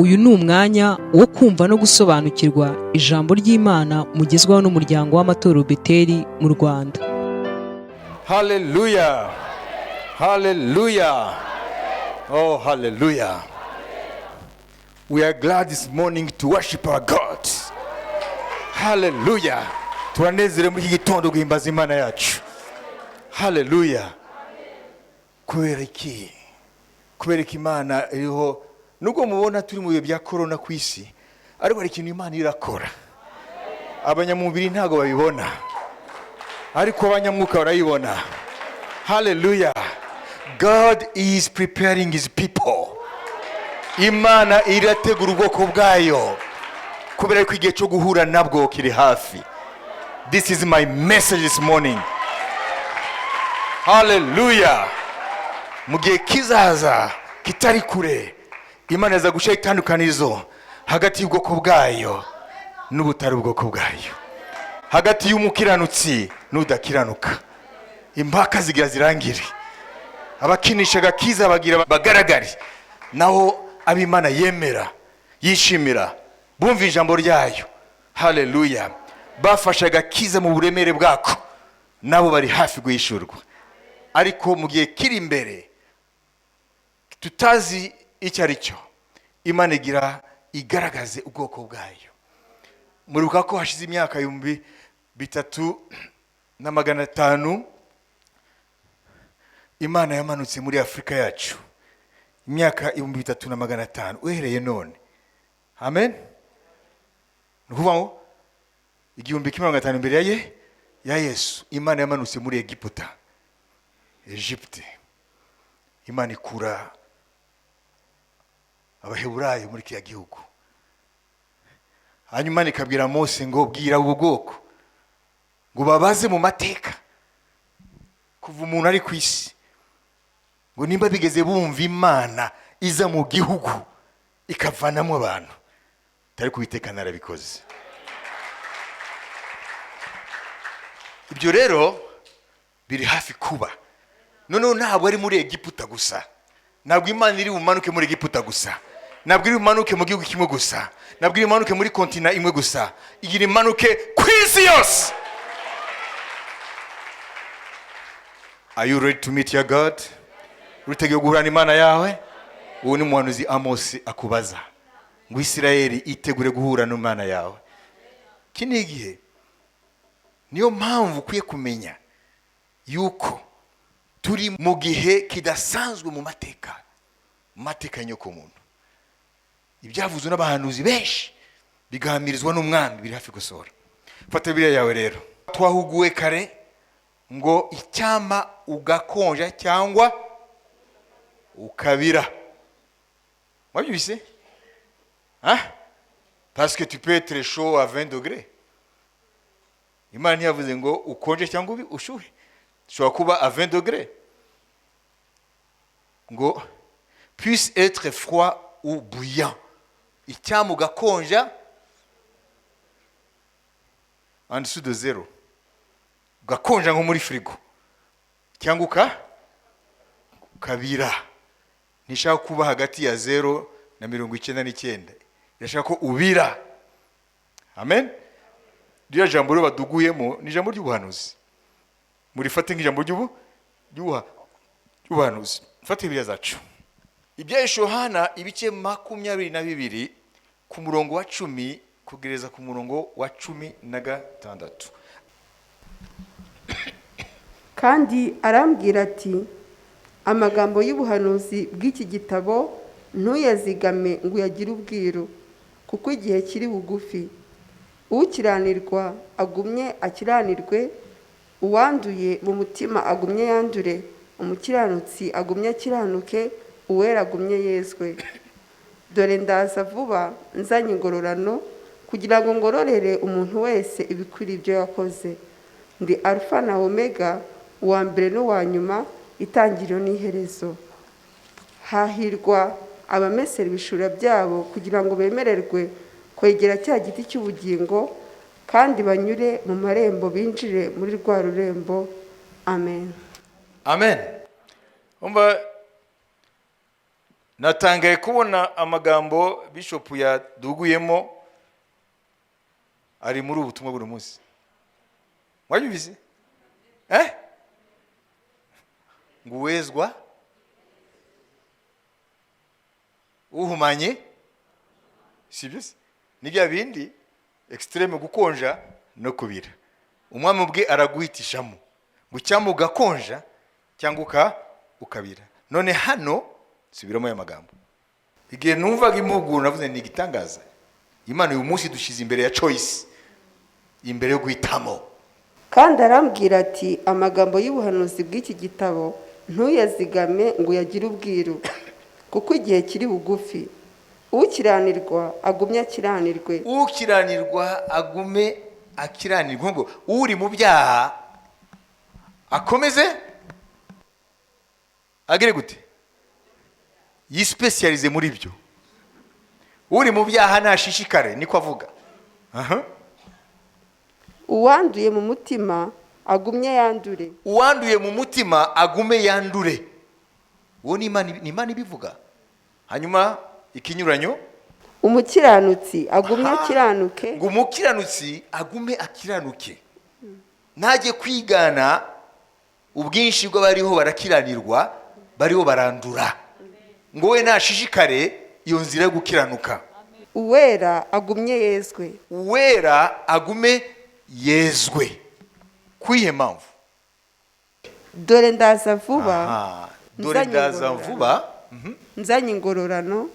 Uyu ni umwanya wo kumva no gusobanukirwa ijambo ry'Imana mugezwaho n'umuryango w'amatorero Beteri mu Rwanda. Hallelujah. Hallelujah. Oh, hallelujah. We are glad this morning to worship our God. Hallelujah. Tuanezere muri iki gitondo guhimbaza Imana yacu. Hallelujah. Kubera iki Imana iriho, nubwo mubona turi mu bihe bya corona ku isi, ariko hari ikintu Imana irakora. Abanyamubiri ntago babibona, ariko abanyamwuka barayibona. Hallelujah. God is preparing his people. Imana irategura ubwoko bwayo kubera ko igihe cyo guhura nabwo kiri hafi. This is my message this morning. Hallelujah. Mu gihe kizaza kitari kure, Imana iza gushyira itandukanirizo hagati y'ubwoko bwayo n'ubutari ubwoko bwayo, hagati y'umukiranutsi n'udakiranuka. Impaka zigira zirangire, abakinisha agakiza bagira bagaragare, naho ab'Imana yemera yishimira bumva ijambo ryayo. Hallelujah. Bafashe agakiza mu buremere bwako, nabo bari hafi guhishurwa. Ariko mu gihe kiri imbere tutazi icyo ari cyo, Imana igira igaragaze ubwoko bwayo. Muribuka ko hashize imyaka 3,500 Imana yamanutse muri Afrika yacu. Imyaka 3,500 uhereye none. Amen. Nukuvuga ngo 1,500 mbere ya Yesu, Imana yamanutse muri Egiputa, Egypte. Imana ikura Abaheburayo muri kiya gihugu. Hanyuma ikabwira Mose ngo bwira ubwoko ngo babaze mu mateka kuva umuntu ari ku isi, ngo nimba bigeze bumva Imana iza mu gihugu ikavanamo abantu, tari kubiteka narabikoze. Ibyo rero biri hafi kuba. None ntabwo ari muri Egiputa gusa, ntabwo Imana iri bumanuke muri Egiputa gusa, ntabwo iri bumanuke mu gihugu kimwe gusa, ntabwo iri bumanuke muri kontinent imwe gusa, iri bumanuke ku isi yose. Are you ready to meet your God? Uriteguye guhura n'Imana yawe? Uwo ni umuhanuzi Amos akubaza ngo Isirayeli itegure guhura n'Imana yawe. Kini igihe niyo mpamvu ukwiye kumenya yuko turi mu gihe kidasanzwe mu mateka nyoko muntu. Ibyavuzwe n'abahanuzi benshi bigahamirizwa n'umwami biri hafi gusohora. Fata Bibiliya yawe rero. Twahuguwe kare ngo icyama ugakonja cyangwa ukabira. Wabyibise? Parce que tu peux être chaud à 20 degrés. Imana ntiyavuze ngo ukonje cyangwa ushuhe. Ushobora kuba à 20 degrés. Ngo puisse être froid ou bouillant. Icyama ugakonja en dessous de 0. Ugakonja nko muri frigo. Cyangwa ukabira. Nishaka kuba hagati ya 0 na 99. Yashaka ko ubira. Amen. Rya jambo ryo baduguyemo ni jambo ry'ubuhanuzi. Murifate nk'ijambo ry'ubuhanuzi. Fate Bibiliya zacu. Ibya Yohana ibice 22 ku murongo wa 10 kugereza ku murongo wa 16. Kandi arambwira ati, amagambo y'ubuhanuzi bw'iki gitabo ntuyazigame ngo uyagire ubwiru, kuko igihe kiri bugufi. Ukiranirwa agumye akiranirwe, uwanduye mu mutima agumye yandure, umukiranutsi agumye akiranuke, uwera agumye yezwe. Dore ndaza vuba nzanye ingororano, kugira ngo ngororere umuntu wese ibikwiriye ibyo yakoze. Ndi Alpha na Omega, uwa mbere n'uwa nyuma, itangiriro n'iherezo. Hahirwa abamesera ibishura byabo, kugira ngo bemererwe kwegera cya giti cy'ubugingo, kandi banyure mu marembo binjire muri rwa rurembo. Amen. Amen. Umva natangaye kubona amagambo bishop yaduguyemo ari muri ubutumwa buri munsi. Wabyumvise? Nguwezwa uhumanye sibyo? Ni bya bindi extreme gukonja no kubira. Umwami ubwe araguhitishamo ngo cyangwa ugakonja cyangwa ukabira. None hano subiramo aya magambo. Igihe numvaga impuguro navuze ni igitangaza. Imana uyu munsi dushize imbere ya choice, imbere yo guhitamo. Kandi arambwira ati amagambo y'ubuhanuzi bw'iki gitabo ntuyazigame ngo yagire ubwiru, kuko igihe kiri bugufi. Ukiranirwa agumye akiranirwe. Ukiranirwa agume akiranirwe. Ngo uri mu byaha akomeze agire gute? Yispecialize muri byo. Uri mu byaha nashishikare niko avuga. Uwanduye mu mutima agumye yandure. Uwanduye mu mutima agume yandure. Uwo ni Imana ibivuga. Hanyuma ikinyuranyo, umukiranutsi agumye akiranuke. Ngo umukiranutsi agume akiranuke. Ntajye kwigana ubwinshi bw'abariho barakiranirwa, bariho barandura. Ngo we nashishikare iyo nzira yo gukiranuka. Uwera agumye yezwe. Uwera agume yezwe. Kuyihe mpamvu? Dore ndaza vuba. Dore ndaza vuba. Nzanye ingororano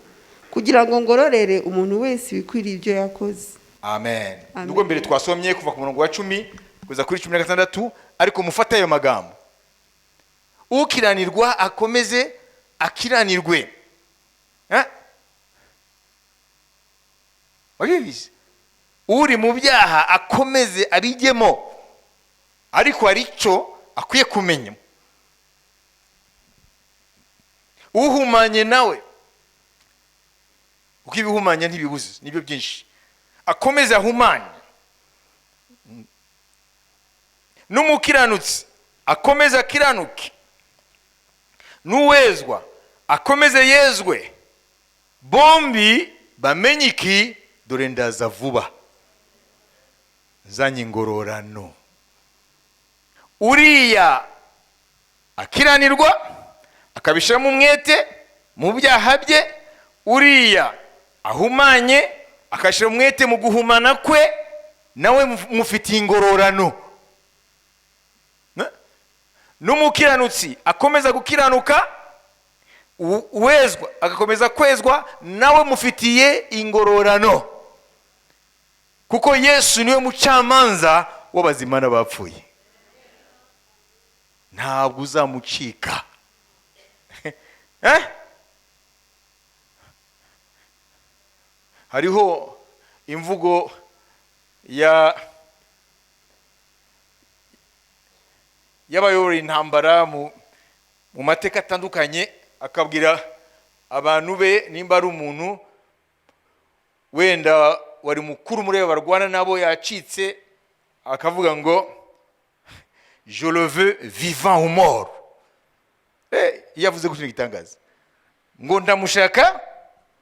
kugira ngo ngororere umuntu wese bikwiriye ibyo yakoze. Amen. Nubwo mbere twasomye kuva ku murongo wa 10 kuza kuri 16, ariko mufata ayo magambo. Ukiranirwa akomeze akiranirwe. Wabizi? Uri mu byaha akomeze abijyemo. Ariko arico akwiye kumenya. Uhumanye nawe, uko ibihumanya ntibibuze, nibyo byinshi. Akomeze ahumanye. N'umukiranutsi akomeze akiranuke. N'uwezwa akomeze yezwe. Bombi bamenye iki? Dore ndaza vuba. Nzanye ingororano. Uriya akiranirwa akabishiramo umwete mu byaha bye. Uriya ahumanye akashira umwete mu guhumana kwe, nawe mufitiye ingororano. N'umukiranutsi akomeza gukiranuka, uwezwa agakomeza kwezwa, nawe mufitiye ingororano. Kuko Yesu niwe mucamanza w'abazima n'abapfuye. Ntabwo uzamucika. Hariho imvugo y'abayobora intambara mu mateka atandukanye, akabwira abantu be nimba ari umuntu wenda wari mukuru muri barwana nabo yacitse, akavuga ngo je le veux vivant ou mort. Yavuze gutyo gitangaza ngo ndamushaka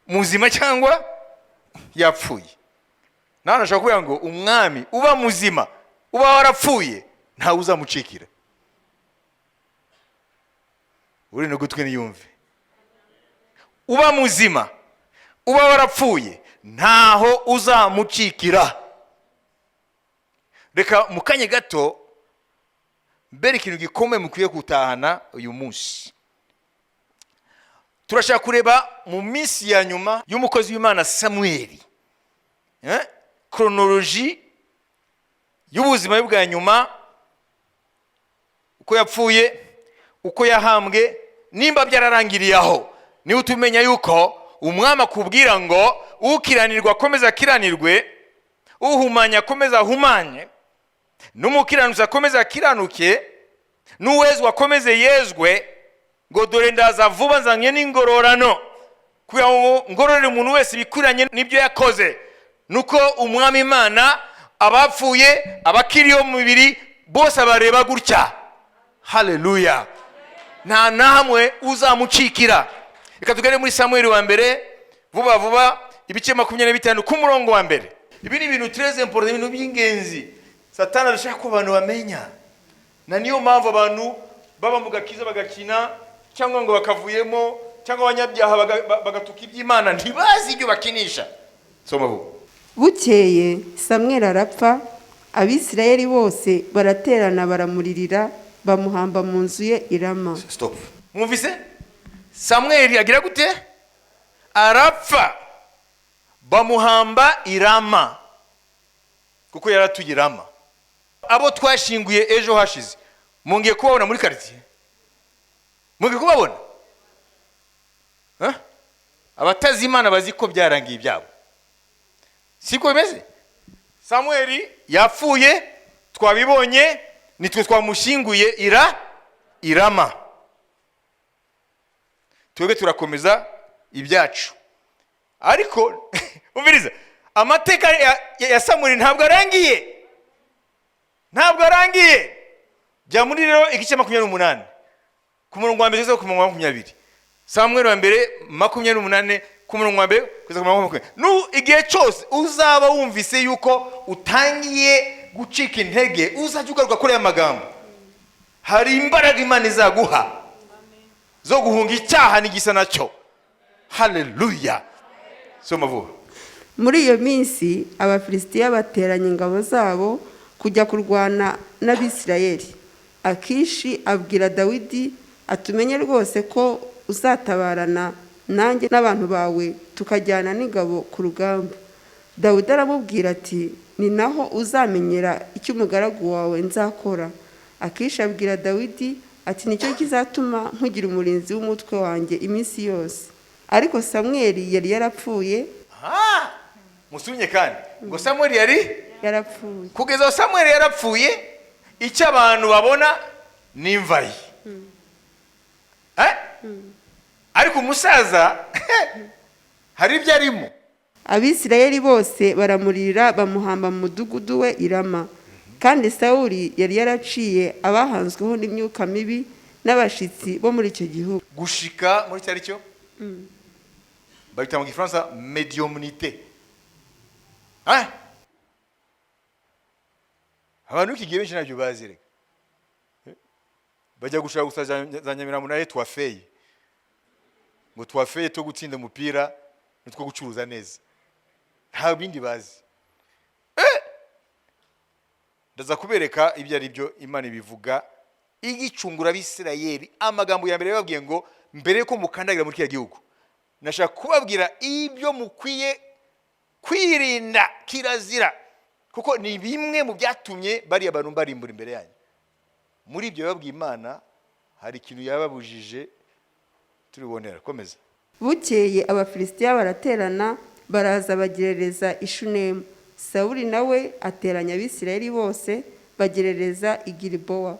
muzima cyangwa yapfuye. Nana nashaka kuvuga ngo umwami uba muzima uba warapfuye nta uzamucikira. Uri no gutwe niyumve. Uba muzima uba warapfuye ntaho uzamucikira. Reka mukanye gato mbere ikintu gikomeye mukwiye gutahana uyu munsi. Turashaka kureba mu minsi ya nyuma y'umukozi w'Imana Samweli. Chronology y'ubuzima bwa nyuma, uko yapfuye, uko yahambwe, nimba byararangiriye aho. Ni utumenya yuko umwami akubwira ngo ukiranirwa akomeza akiranirwe, uhumanya akomeza ahumanye, n'umukiranutsi akomeza akiranuke, n'uwezwa akomeze yezwe. Ngo dore ndaza vuba nzanye n'ingororano kugira ngo ngororere umuntu wese bikwiranye n'ibyo yakoze. Nuko umwami Imana abapfuye abakiriyo mu mibiri bose abareba gutya. Haleluya. Nta namwe uzamucikira. reka tugere muri Samweli wa mbere vuba vuba ibice 25 ku murongo wa mbere. Ibi ni ibintu très important, ibintu by'ingenzi Satani arashaka ko abantu bamenya, na niyo mpamvu abantu baba mu gakiza bagakina cyangwa ngo bakavuyemo cyangwa abanyabyaha bagatuka iby'Imana ntibazi ibyo bakinisha. Soma vuba. Bukeye Samweli arapfa, Abisirayeli bose baraterana baramuririra, bamuhamba mu nzu ye i Rama. Stop. Mwumvise? Samweli agira gute? Arapfa, bamuhamba i Rama, kuko yaratuye Rama. Abo twashinguye ejo hashize mungiye kubabona muri quartier, mungiye kubabona abatazi Imana bazi ko byarangiye ibyabo, siko bimeze. Samweli yapfuye, twabibonye, nitwe twamushinguye i Rama. Twebwe turakomeza ibyacu, ariko umviriza, amateka ya Samweli ntabwo arangiye. Jya muri rero igice 28 ku murongo wa mbere ku murongo wa 20. Samweli wa mbere 28 ku murongo wa mbere kugeza ku murongo wa 20. Igihe cyose uzaba wumvise yuko utangiye gucika intege, uzajya ugaruka kuri aya magambo. Hari imbaraga Imana izaguha zo guhunga icyaha n'igisa nacyo. Haleluya. Soma vuba. Muri iyo minsi Abafilisitiya bateranye ingabo zabo kujya kurwana n'Abisirayeli. Akishi abwira Dawidi atumenye rwose ko uzatabarana nanjye n'abantu bawe tukajyana n'ingabo ku rugamba. Dawidi aramubwira ati ni naho uzamenyera icyo umugaragu wawe nzakora. Akishi abwira Dawidi ati nicyo kizatuma nkugira umurinzi w'umutwe wanjye iminsi yose. Ariko Samweli yari yarapfuye. Musunye kandi ngo Samweli yari yarapfuye. Kugeza Samweli yarapfuye, icyo abantu babona ni imvayi. Ariko umusaza hari ibyo arimo. Abisirayeli bose baramurira bamuhamba mu mudugudu we i Rama. Kandi Sawuli yari yaraciye abahanzweho n'imyuka mibi n'abashitsi bo muri icyo gihugu. Gushika muri cyari cyo bayita mu Gifaransa médiumnité. Abantu kigiye benshi nabyo bazire. Bajya gushaka gusaza za Nyamirambo naye twafeye. Ngo twafeye to gutsinda umupira nitwo gucuruza neza. Nta bindi bazi. Ndaza kubereka ibyo ari byo Imana ibivuga igicungura Abisirayeli. Amagambo ya mbere yababwiye ngo mbere ko mukandagira muri kiya gihugu, nashaka kubabwira ibyo mukwiye kwirinda kirazira, kuko ni bimwe mu byatumye bari abantu barimbura imbere yanyu. Muri ibyo yababwiye Imana hari ikintu yababujije turibonera. Komeza. Bukeye Abafilisitiya baraterana baraza bagerereza i Shunemu. Sawuli nawe ateranya Abisirayeli bose bagerereza i Gilibowa.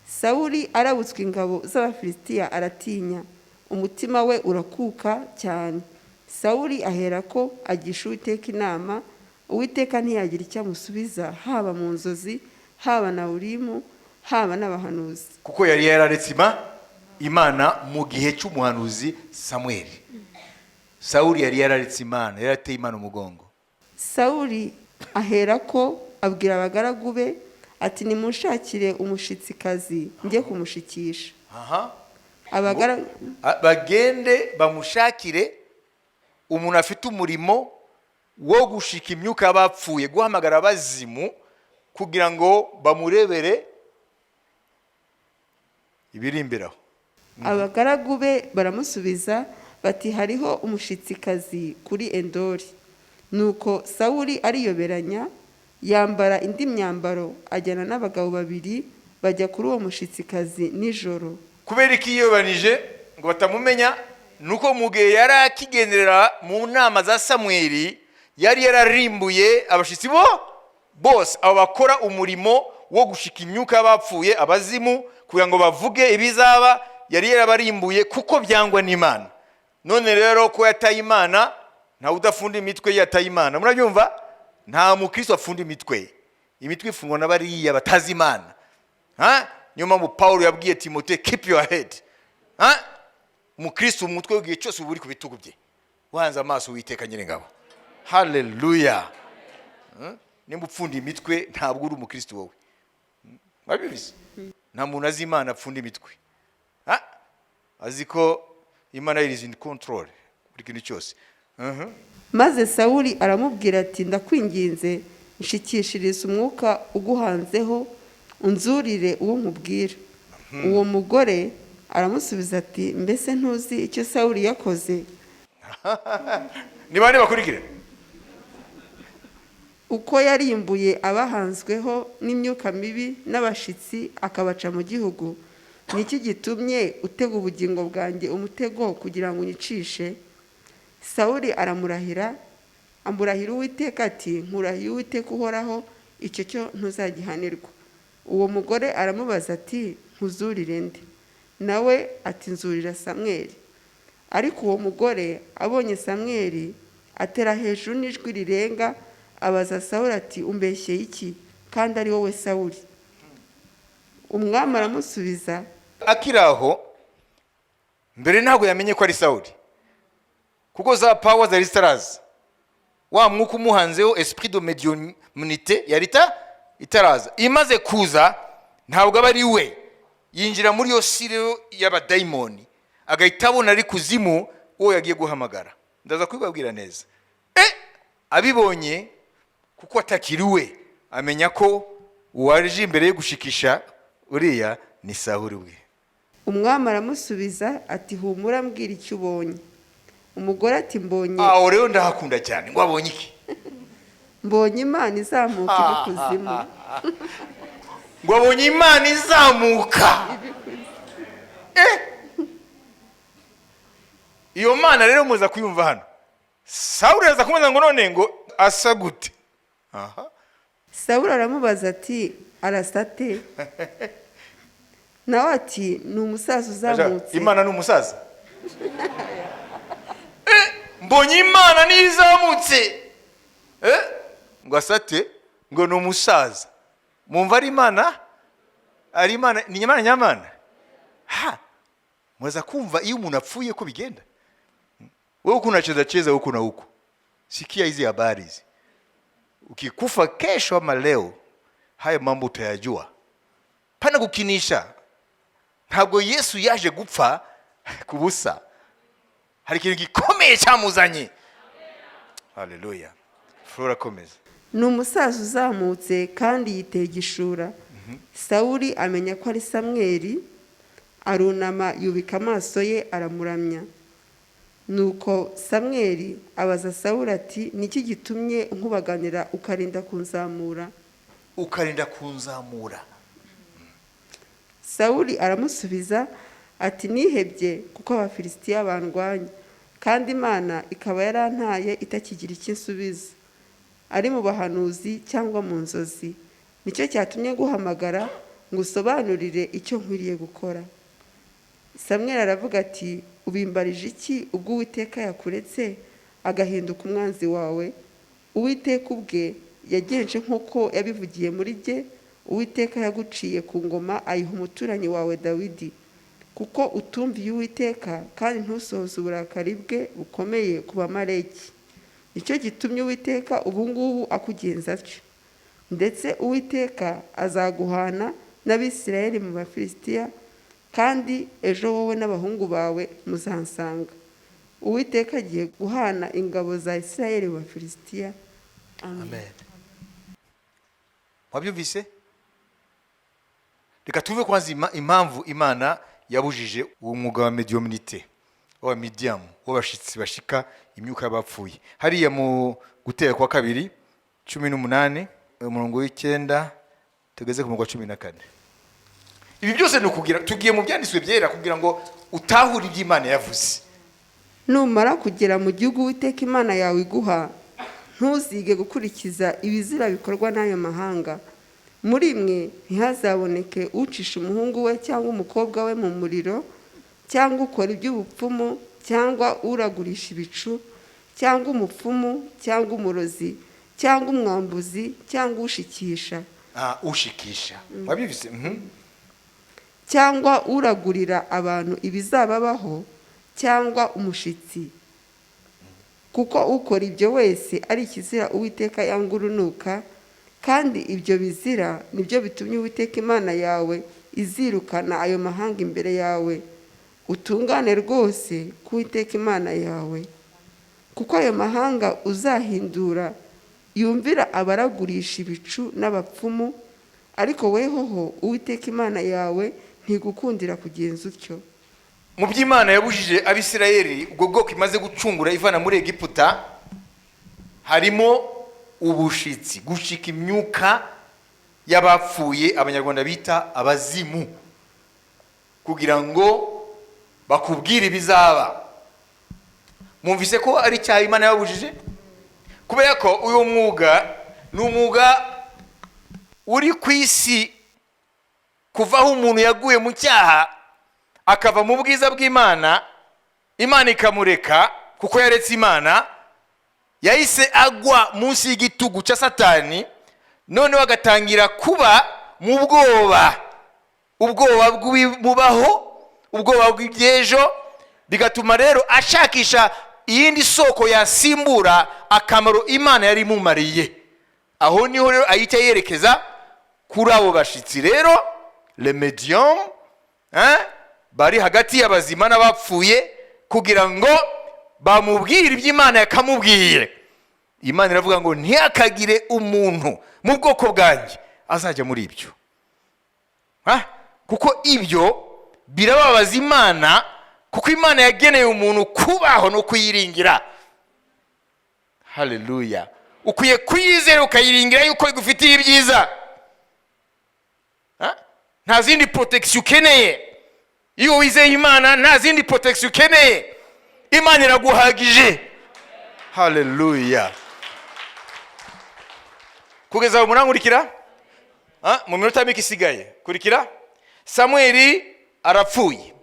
Sawuli arabutswe ingabo z'Abafilisitiya aratinya, umutima we urakuka cyane. Sawuli aherako agisha Uwiteka inama. Uwiteka ntiyagira icyo amusubiza, haba mu nzozi, haba na Urimu, haba n'abahanuzi, kuko yari yararetse Imana mu gihe cy'umuhanuzi Samweli. Sawuli yari yararetse Imana, yarateye Imana umugongo. Sawuli aherako abwira abagaragu be ati nimunshakire umushitsikazi njye kumushikisha. Bagende bamushakire umuntu afite umurimo wo gushika imyuka y'abapfuye, guhamagara abazimu kugira ngo bamurebere ibirimbiraho. Abagaragu be baramusubiza bati hariho umushitsikazi kuri Endori. Nuko Sawuli ariyoberanya, yambara indi myambaro, ajyana n'abagabo babiri bajya kuri uwo mushitsikazi nijoro. Kubera ikiyobanije ngo batamumenya, nuko mugihe yari akigenderera mu nama za Samweli yari yararimbuye abashitsi bose abo bakora umurimo wo gushika imyuka y'abapfuye, abazimu, kugira ngo bavuge ibizaba. Yari yarabarimbuye kuko byangwa n'Imana. None rero ko yataye Imana, nta udafunda imitwe yataye Imana. Murabyumva? Nta mukristo afunda imitwe. Imitwe ifungwa n'abariya batazi Imana. Niyo mpamvu Paulo yabwiye Timote keep your head. umukristo mu mutwe w'igihe cyose uri ku bitugu bye wanze amaso Uwiteka Nyiringabo. Haleluya. Nimba upfunda imitwe ntabwo uri umukristo wowe. Babibizi nta muntu azi Imana apfunda imitwe. Azi ko Imana is in control buri kintu cyose. Maze Sawuli aramubwira ati ndakwinginze nshikishiriza umwuka uguhanzeho unzurire uwo nkubwira. Uwo mugore aramusubiza ati mbese ntuzi icyo Sawuli yakoze? Ni bande bakurikira? Uko yarimbuye abahanzweho n'imyuka mibi n'abashitsi akabaca mu gihugu, niki gitumye utega ubugingo bwanjye umutego kugira ngo unyicishe? Sawuli amurahira Uwiteka ati nkurahiye Uwiteka uhoraho icyo cyo ntuzagihanirwa. Uwo mugore aramubaza ati nkuzurire nde? Nawe ati nzurira Samweli. Ariko uwo mugore abonye Samweli atera hejuru n'ijwi rirenga abaza Sawuli ati umbeshyeye iki kandi ari wowe Sawuli? Umwami aramusubiza akiraho mbere ntabwo yamenye ko ari Sawuli kuko za power zari zitaraza, wa mwuka umuhanzeho esprit de médiumnité yarita itaraza. Imaze kuza ntabwo aba ari we, yinjira muri yo sire y'abadayimoni agahita abona ari kuzimu uwo yagiye guhamagara. Ndaza kubibabwira neza. Abibonye kuko atakiri we amenya ko uwaje imbere yo gushikisha uriya ni Sawuli we. Umwami aramusubiza ati humura mbwira icyo ubonye. Umugore ati mbonye. Rero ndahakunda cyane ngo abonye iki? Mbonye Imana izamuka ibikuzimu. Ngo abonye Imana izamuka. Iyo Mana rero muza kuyumva hano. Sawuli aza kumubaza ngo none ngo asa gute? Sawuli aramubaza ati arasate? Nawe ati ni umusaza uzamutse. Imana ni umusaza? Mbonye Imana ni izamutse. Ngo asate ngo ni umusaza. Mumva ari Imana? Ari Imana ni Imana nyamana? Mwaza kumva iyo umuntu apfuye ko bigenda? Wewe unacheza huko na huko. Sikia hizi habari hizi. Ukikufa kesho ama leo, haya mambo utayajua. Pana kukinisha. Ntabwo Yesu yaje gupfa kubusa. Hari ikintu gikomeye cyamuzanye. Haleluya. Flora komeza. Ni umusaza uzamutse kandi yiteye igishura. Sawuli amenya ko ari Samweli, arunama yubika amaso ye aramuramya. Nuko Samweli abaza Sawuli ati niki gitumye nkubaganira ukarinda kunzamura? Ukarinda kunzamura. Sawuli aramusubiza ati nihebye kuko abafilisitiya bandwanya kandi Imana ikaba yarantaye itakigira ikinsubiza ari mu bahanuzi cyangwa mu nzozi. Nicyo cyatumye guhamagara ngo usobanurire icyo nkwiriye gukora. Samweli aravuga ati ubimbarije iki ubwo Uwiteka yakuretse agahinduka umwanzi wawe? Uwiteka ubwe yagenje nk'uko yabivugiye muri jye. Uwiteka yaguciye ku ngoma ayiha umuturanyi wawe Dawidi, kuko utumviye Uwiteka kandi ntusohoze uburakari bwe bukomeye ku bamaleki. Nicyo gitumye Uwiteka ubu ngubu akugenza atyo. Ndetse Uwiteka azaguhana n'Abisirayeli mu Bafilisitiya, kandi ejo wowe n'abahungu bawe muzansanga. Uwiteka agiye guhana ingabo za Isirayeli mu Bafilisitiya. Amen. Wabyumvise? Reka tuve kwanza impamvu Imana yabujije uwo mwuga wa mediumnité, wa medium, w'abashitsi bashika imyuka y'abapfuye. Hariya mu Gutera kwa 2:18 umurongo w'9 tugeze ku murongo wa 14. Ibi byose ni ukugira tugiye mu byanditswe byera kugira ngo utahure iby'Imana yavuze. Numara kugera mu gihugu Uwiteka Imana yawe iguha, ntuzige gukurikiza ibizira bikorwa n'ayo mahanga. Muri mwe ntihazaboneke ucisha umuhungu we cyangwa umukobwa we mu muriro, cyangwa ukora iby'ubupfumu, cyangwa uragurisha ibicu, cyangwa umupfumu, cyangwa umurozi, cyangwa umwambuzi, cyangwa ushikisha. Ushikisha. Wabivuze? Cyangwa uragurira abantu ibizababaho, cyangwa umushitsi, kuko ukora ibyo wese ari ikizira Uwiteka yanga urunuka, kandi ibyo bizira nibyo bitumye Uwiteka Imana yawe izirukana ayo mahanga imbere yawe. Utungane rwose ku Uwiteka Imana yawe, kuko ayo mahanga uzahindura yumvira abaragurisha ibicu n'abapfumu, ariko wehoho Uwiteka Imana yawe ntigukundira kugenza utyo. Mu by'Imana yabujije Abisirayeli ubwo bwoko imaze gucungura ivana muri Egiputa, harimo ubushitsi, gushika imyuka y'abapfuye abanyarwanda bita abazimu, kugira ngo bakubwire ibizaba. Mwumvise ko ari icyaha Imana yabujije? Kubera ko uyu mwuga ni umwuga uri ku isi kuva aho umuntu yaguye mu cyaha akava mu bwiza bw'Imana, Imana ikamureka kuko yaretse Imana, yahise agwa munsi y'igitugu cya Satani, none agatangira kuba mu bwoba, ubwoba bw'umubaho, ubwoba bw'ibyejo, bigatuma rero ashakisha iyindi soko yasimbura akamaro Imana yari imumariye. Aho niho rero ahita yerekeza kuri abo bashitsi rero, le medium, bari hagati y'abazima n'abapfuye, kugira ngo bamubwire iby'Imana yakamubwiye. Imana iravuga ngo ntihakagire umuntu mu bwoko bwanjye azajya muri ibyo, kuko ibyo birababaza Imana, kuko Imana yageneye umuntu kubaho no kuyiringira. Haleluya! Ukwiye kuyizera ukayiringira yuko igufitiye ibyiza. Nta zindi protection ukeneye. Iyo wizeye Imana nta zindi protection ukeneye. Imana iraguhagije. Haleluya! Kugeza umunangurikira? Mu minota mike isigaye. Kurikira? Samweli arapfuye.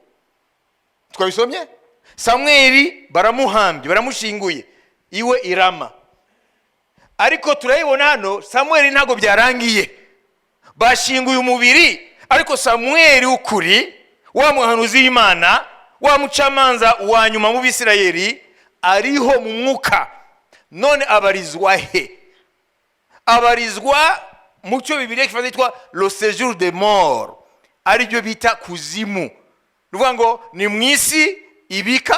Twabisomye? Samweli baramuhambye, baramushinguye iwe Irama. Ariko turayibona hano Samweli ntago byarangiye. Bashinguye umubiri, ariko Samweli ukuri, wa muhanuzi w'Imana, wa mucamanza wa nyuma mu Bisirayeli, ariho mu mwuka. None abarizwa he? Abarizwa mu cyo Bibiliya kifatwa le séjour des morts, ari byo bita kuzimu. Nuvuga ngo ni mu isi ibika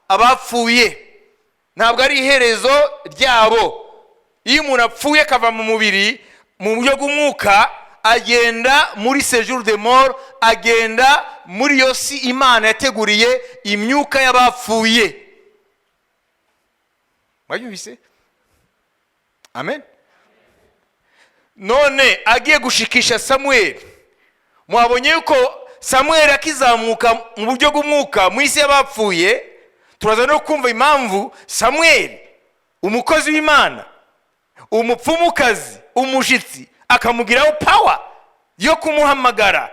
abapfuye, ntabwo ari iherezo ryabo. Iyo umuntu apfuye akava mu mubiri mu buryo bw'umwuka, agenda muri séjour des morts, agenda muri yo si Imana yateguriye imyuka y'abapfuye. Mwayumvise? Amen. None agiye gushikisha Samweli, mwabonye yuko Samweli akizamuka mu buryo bw'umwuka mu isi y'abapfuye. Turaza no kumva impamvu Samweli, umukozi w'Imana, umupfumukazi, umushitsi, akamugiraho power yo kumuhamagara.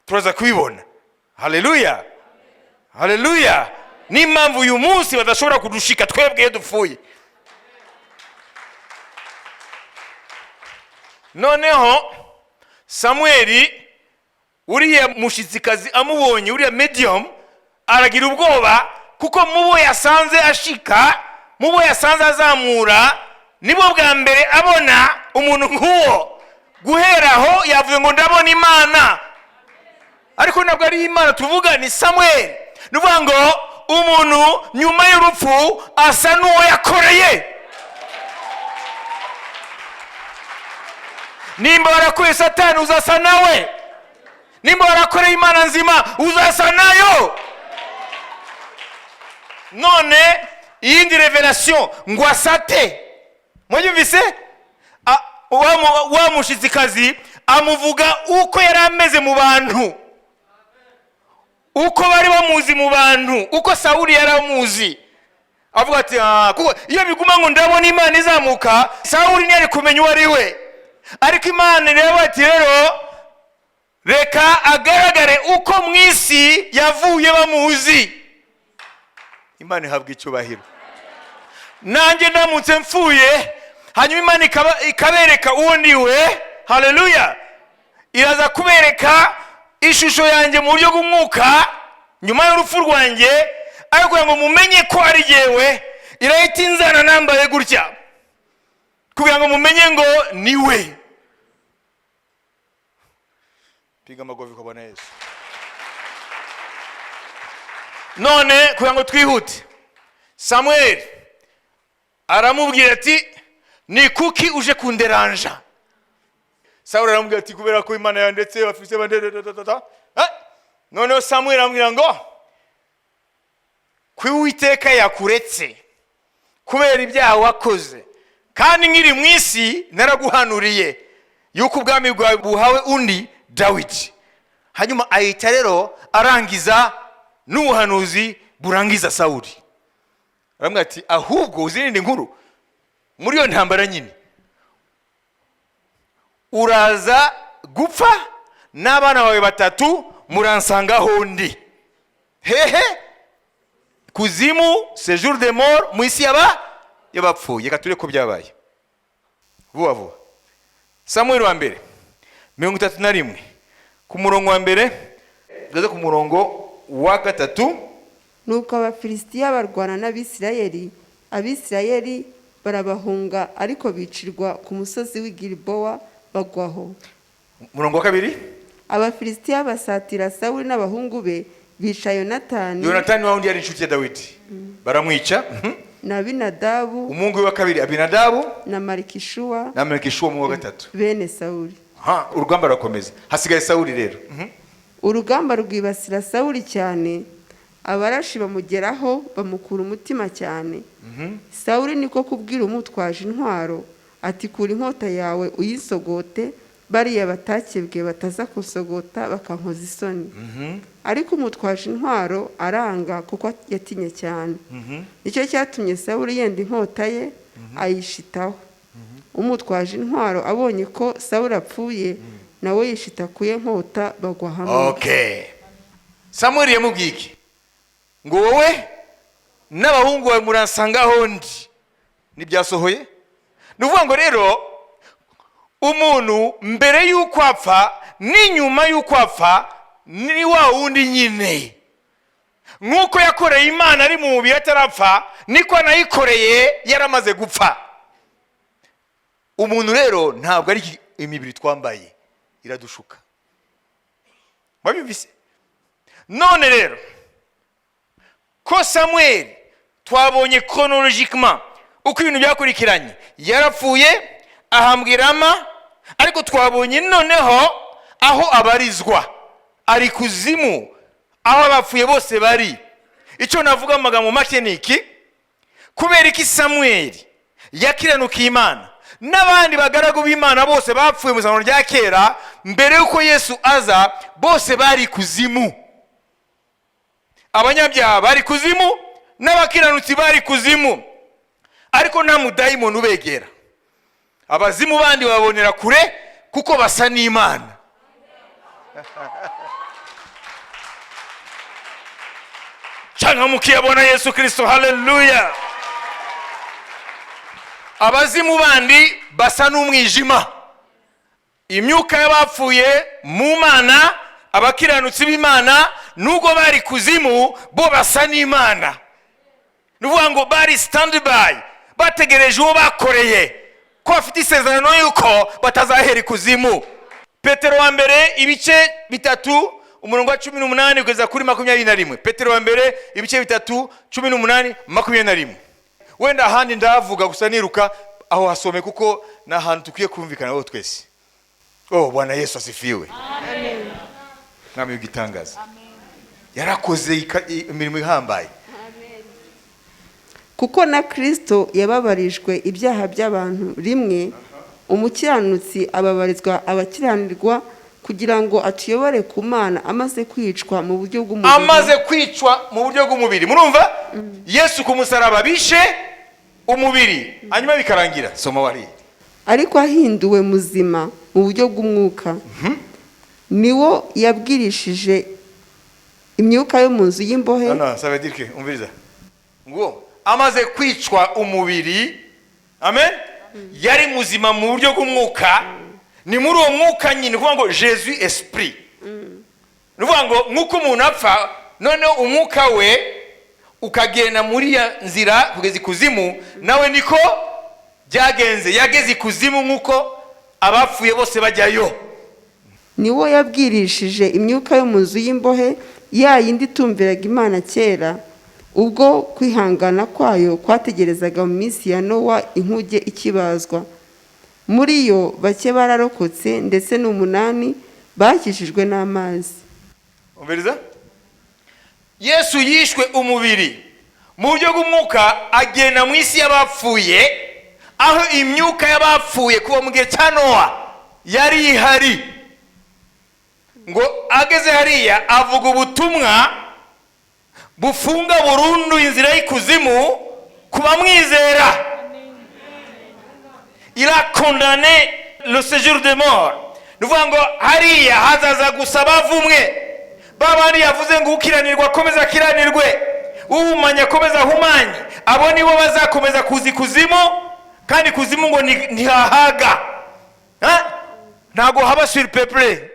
Turaza kubibona. Haleluya! Haleluya! N'impamvu uyu munsi badashobora kudushika twebwe dupfuye. Noneho Samweli, uriya mushitsikazi amubonye, uriya medium, aragira ubwoba, kuko mubo yasanze ashika, mubo yasanze azamura, nibo bwa mbere abona umuntu nk'uwo. Guheraho yavuze ngo ndabona Imana. Ariko ntabwo ari Imana tuvuga, ni Samweli. Nuvuga ngo umuntu nyuma y'urupfu asa n'uwo yakoreye. Nimba warakoreye Satani uzasa nawe, nimba warakoreye Imana nzima uzasa nayo. None iyindi revelation ngo asate, mwumvise? Wa mushitsikazi amuvuga uko yari ameze mu bantu, uko bari bamuzi mu bantu, uko Sawuli yari amuzi. Avuga ati kuko iyo biguma ngo ndabona Imana izamuka, Sawuli ntiyari kumenya uwo ari we. Ariko Imana rero ati rero reka agaragare uko mu isi yavuye bamuzi. Imana ihabwa icyubahiro. Nanjye ndamutse mfuye, hanyuma Imana ikabereka uwo ndiwe. Haleluya! Iraza kubereka ishusho yanjye mu buryo bw'umwuka nyuma y'urupfu rwanjye, ariko ngo mumenye ko ari jewe irahita inzana nambaye gutya kugira ngo mumenye ngo niwe. Piga amagovi kwa Bwana Yesu. None kugira ngo twihute, Samweli aramubwira ati ni kuki uje kunderanja. Sawuli aramubwira ati kubera ko Imana yandetse bafise bandeta. None Samweli aramubwira ngo Uwiteka yakuretse kubera ibyaha wakoze, kandi nkiri mu isi naraguhanuriye yuko ubwami bwawe buhawe undi Dawidi. Hanyuma ahita rero arangiza n'ubuhanuzi burangiza Sawuli. Aramubwira ati ahubwo uzirinde inkuru muri yo ntambara nyine, uraza gupfa n'abana bawe batatu muransangaho ndi. Hehe, kuzimu, séjour de mort, mu isi y'abapfuye. Reka turebe ko byabaye vuba vuba. Samweli wa mbere 31 ku murongo wa mbere kugeza ku murongo wa gatatu. Nuko Abafilisitiya barwana n'Abisirayeli, Abisirayeli barabahunga ariko bicirwa ku musozi w'i Gilibowa bagwaho. Murongo wa kabiri, Abafilisitiya basatira Sawuli n'abahungu be, bica Yonatani wa undi yari inshuti ya Dawidi, baramwica. na Abinadabu Umuhungu wa kabiri Abinadabu na Malikishuwa mu wa gatatu bene Sawuli. Urugamba rurakomeza, hasigaye Sawuli rero. Urugamba rwibasira Sawuli cyane, abarashi bamugeraho bamukura umutima cyane. Sawuli niko kubwira umutwaje intwaro ati kura inkota yawe uyisogote, bariya batakebwe bataza kusogota bakankoza isoni. Ariko umutwaje intwaro aranga kuko yatinye cyane. Nicyo cyatumye Sawuli yenda inkota ye ayishitaho. Umutwaje intwaro abonye ko Sawuli apfuye, nawe yishita kuye nkota bagwa hamwe. Okay, Samweli yamubwiye iki? Ngo wowe n'abahungu bawe muransangaho ndi. Nibyasohoye? Nuvuga ngo rero umuntu mbere y'uko apfa n'inyuma y'uko apfa ni wa wundi nyine. Nk'uko yakoreye Imana ari mu mubiri atarapfa, niko nayikoreye yaramaze gupfa. Umuntu rero ntabwo ari imibiri twambaye, iradushuka. Wabibise? None rero ko Samweli twabonye chronologiquement uko ibintu byakurikiranye, yarapfuye ahambwirama, ariko twabonye noneho aho abarizwa ari kuzimu, aho abapfuye bose bari. Icyo navuga amagambo make niki, kubera iki Samweli yakiranukiye Imana n'abandi bagaragu b'Imana bose bapfuye mu izano rya kera mbere yuko Yesu aza, bose bari kuzimu. Abanyabyaha bari kuzimu n'abakiranutsi bari kuzimu, ariko nta mudayimoni ubegera. Abazimu bandi babonera kure kuko basa n'Imana. Changa mukiyabona Yesu Kristo, haleluya. Abazimu bandi basa n'umwijima, imyuka y'abapfuye mu Mana, abakiranutsi b'Imana nubwo bari kuzimu bo basa n'Imana. Nuvuga ngo bari standby, bategereje uwo bakoreye ko afite isezerano yuko batazahera kuzimu. Petero wa mbere ibice 3 umurongo wa 18 kugeza kuri 21. Petero wa mbere ibice 3 18 21. Wenda ahandi ndavuga gusa niruka aho hasome kuko na hantu tukiye kumvikana aho twese. Bwana Yesu asifiwe. Amen. Nami ugitangaza. Amen. Yarakoze imirimo ihambaye. Amen. Kuko na Kristo yababarijwe ibyaha by'abantu rimwe, umukiranutsi ababarizwa abakiranirwa, kugira ngo atuyobore ku Mana amaze kwicwa mu buryo bw'umubiri. Murumva? Yesu ku musaraba bishe umubiri, hanyuma bikarangira. Soma wari. Ariko ahinduwe muzima mu buryo bw'umwuka. Niwo yabwirishije imyuka yo mu nzu y'imbohe. Ça veut dire que umviriza. Ngo amaze kwicwa umubiri, amen, yari muzima mu buryo bw'umwuka. Ni muri uwo mwuka nyine kuvuga ngo Jésus esprit. Nuvuga ngo nk'uko umuntu apfa, none umwuka we ukagenda muri ya nzira kugeza ikuzimu, nawe niko byagenze, yageze ikuzimu nk'uko abapfuye bose bajyayo. niwo yabwirishije imyuka yo mu nzu y'imbohe, ya yindi itumviraga Imana kera, ubwo kwihangana kwayo kwategerezaga mu minsi ya Nowa inkuge ikibazwa. Muri yo bake bararokotse, ndetse n'8 bakishijwe n'amazi. Umviriza, Yesu yishwe umubiri mu buryo bw'umwuka, agenda mu isi y'abapfuye, aho imyuka y'abapfuye kuva mu gihe cya Nowa yari ihari. Ngo ageze hariya avuga ubutumwa bufunga burundu inzira y'ikuzimu ku bamwizera. Il a condamné le séjour des morts. Nuvuga ngo hariya hazaza gusa bavumwe, babandi yavuze ngo ukiranirwa akomeza akiranirwe, uhumanya akomeza ahumanye. Abo nibo bazakomeza kuza ikuzimu, kandi kuzimu ngo ntihahaga, ntago haba sur peuple.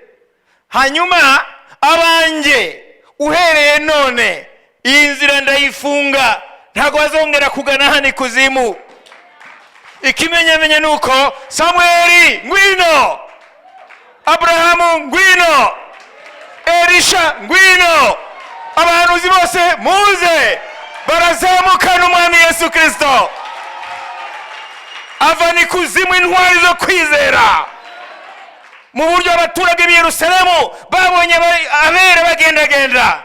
Hanyuma abanjye uhereye none iyi nzira ndayifunga, ntago bazongera kugana hano ikuzimu. Ikimenyamenye nuko Samweli ngwino, Abrahamu ngwino, Elisha ngwino, abahanuzi bose muze, barazamuka n'umwami Yesu Kristo. Avana ikuzimu intwari zo kwizera, mu buryo abaturage b'i Yerusalemu babonye abera bagendagenda.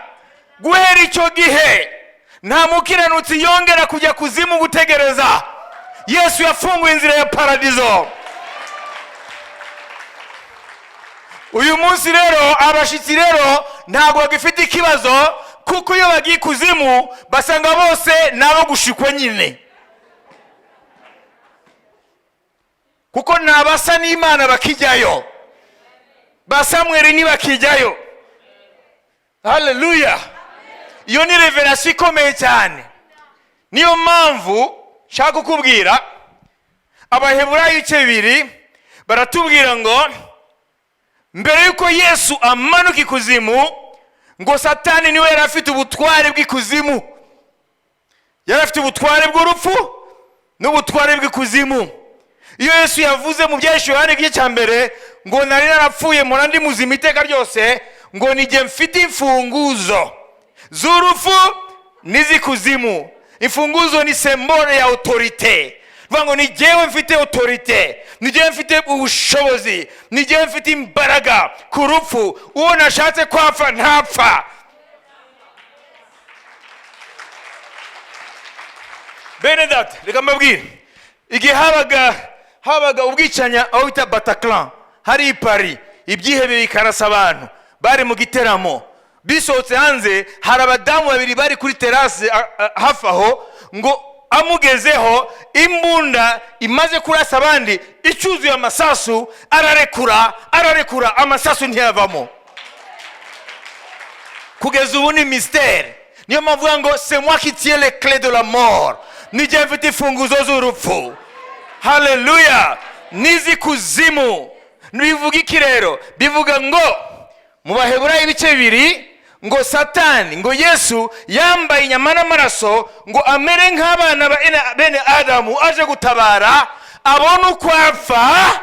Guhera icyo gihe nta mukiranutsi yongera kujya kuzimu gutegereza. Yesu yafunguye inzira ya paradizo. Uyu munsi rero abashitsi rero ntabwo bagifite ikibazo, kuko iyo bagiye kuzimu basanga bose nabo gushikwa nyine, kuko nabasa n'Imana bakijyayo, ba Samweli ntibakijyayo. Haleluya! Iyo ni revelation ikomeye cyane. Niyo mpamvu nshaka kukubwira, Abaheburayo 2 baratubwira ngo mbere yuko Yesu amanuka ikuzimu, ngo Satani niwe yari afite ubutware bw'ikuzimu. Yari afite ubutware bw'urupfu n'ubutware bw'ikuzimu. Iyo Yesu yavuze mu byahishe Yohana igice cya mbere ngo nari narapfuye mpora ndi muzima iteka ryose, ngo nijye mfite imfunguzo z'urupfu n'iz'ikuzimu. Imfunguzo ni symbole ya autorite. Vango ni jewe mfite autorite, ni jewe mfite ubushobozi, ni jewe mfite imbaraga ku rupfu. Uwo nashatse kwapfa ntapfa. Bene data, reka mbabwire, igihe habaga ubwicanya aho bita Bataclan hari i Paris, ibyihebe bikarasa abantu, bari mu giteramo, bisohotse hanze hari abadamu 2 bari kuri terrasse hafi aho, ngo amugezeho imbunda imaze kurasa abandi icyuzuye amasasu, ararekura amasasu ntiyavamo. Kugeza ubu ni mystère. Niyo mpamvu ngo c'est moi qui tiens les clés de la mort, nijye mfite imfunguzo z'urupfu. Haleluya! N'iz'ikuzimu. Bivuga iki rero? Bivuga ngo mu Baheburayo ibice 2 ngo Satani, ngo Yesu yambaye inyama n'amaraso ngo amere nk'abana bene Adamu, aje gutabara abone uko apfa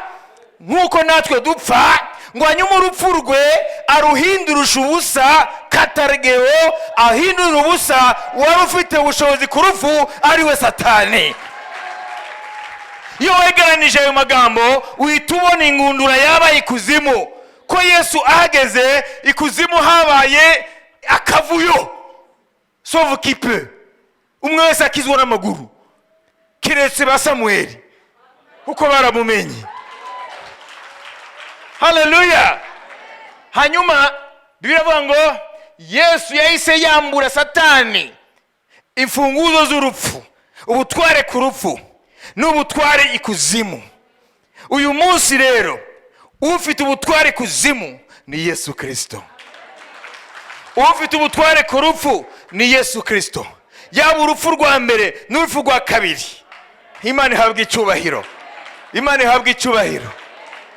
nk'uko natwe dupfa, ngo hanyuma urupfu rwe aruhindurusha ubusa katargeho, ahindura ubusa wari ufite ubushobozi ku rupfu ari we Satani. Iyo wegeranije ayo magambo uhita ubona ingundura yabaye ikuzimu, ko Yesu ahageze ikuzimu habaye akavuyo. Sauve qui peut. Umwe wese akizwa n'amaguru, kiretse ba Samweli kuko baramumenye. Haleluya! Hanyuma biravuga ngo Yesu yahise yambura Satani imfunguzo z'urupfu, ubutware ku rupfu n'ubutware ikuzimu. Uyu munsi rero ufite ubutware kuzimu ni Yesu Kristo. Ufite ubutware ku rupfu ni Yesu Kristo. Yaba urupfu rwa mbere n'urupfu rwa kabiri. Imana ihabwa icyubahiro. Imana ihabwa icyubahiro.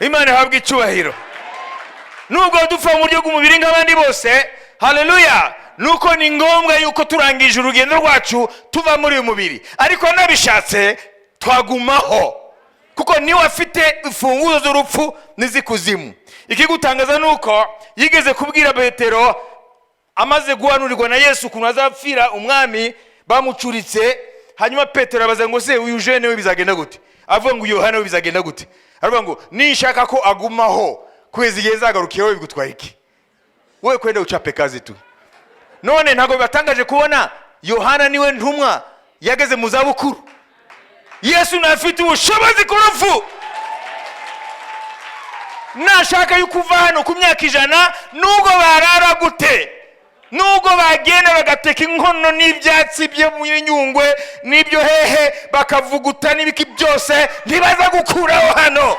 Imana ihabwa icyubahiro. Nubwo dupfa mu buryo bw'umubiri nk'abandi bose, haleluya, nuko ni ngombwa yuko turangije urugendo rwacu tuva muri uyu mubiri, ariko nabishatse twagumaho, kuko niwe afite imfunguzo z'urupfu n'izikuzimu. Ikigutangaza nuko yigeze kubwira Petero amaze guhanurirwa na Yesu ukuntu azapfira umwami bamucuritse, hanyuma Petero abaza ngo se uyu jene we bizagenda gute? Avuga ngo Yohana we bizagenda gute? Aravuga ngo nishaka ko agumaho kwezi igihe zagarukiyeho bigutwaye iki? Wowe kwenda ucape kazi tu. None ntago batangaje kubona Yohana niwe ntumwa yageze mu zabukuru. Yesu nafite ubushobozi ku rupfu. Nashaka yukuva hano ku myaka 100 nubwo barara gute, nubwo bagenda bagateka inkono n'ibyatsi byo mu nyungwe n'ibyo hehe bakavuguta n'ibiki byose ntibaza gukuraho hano.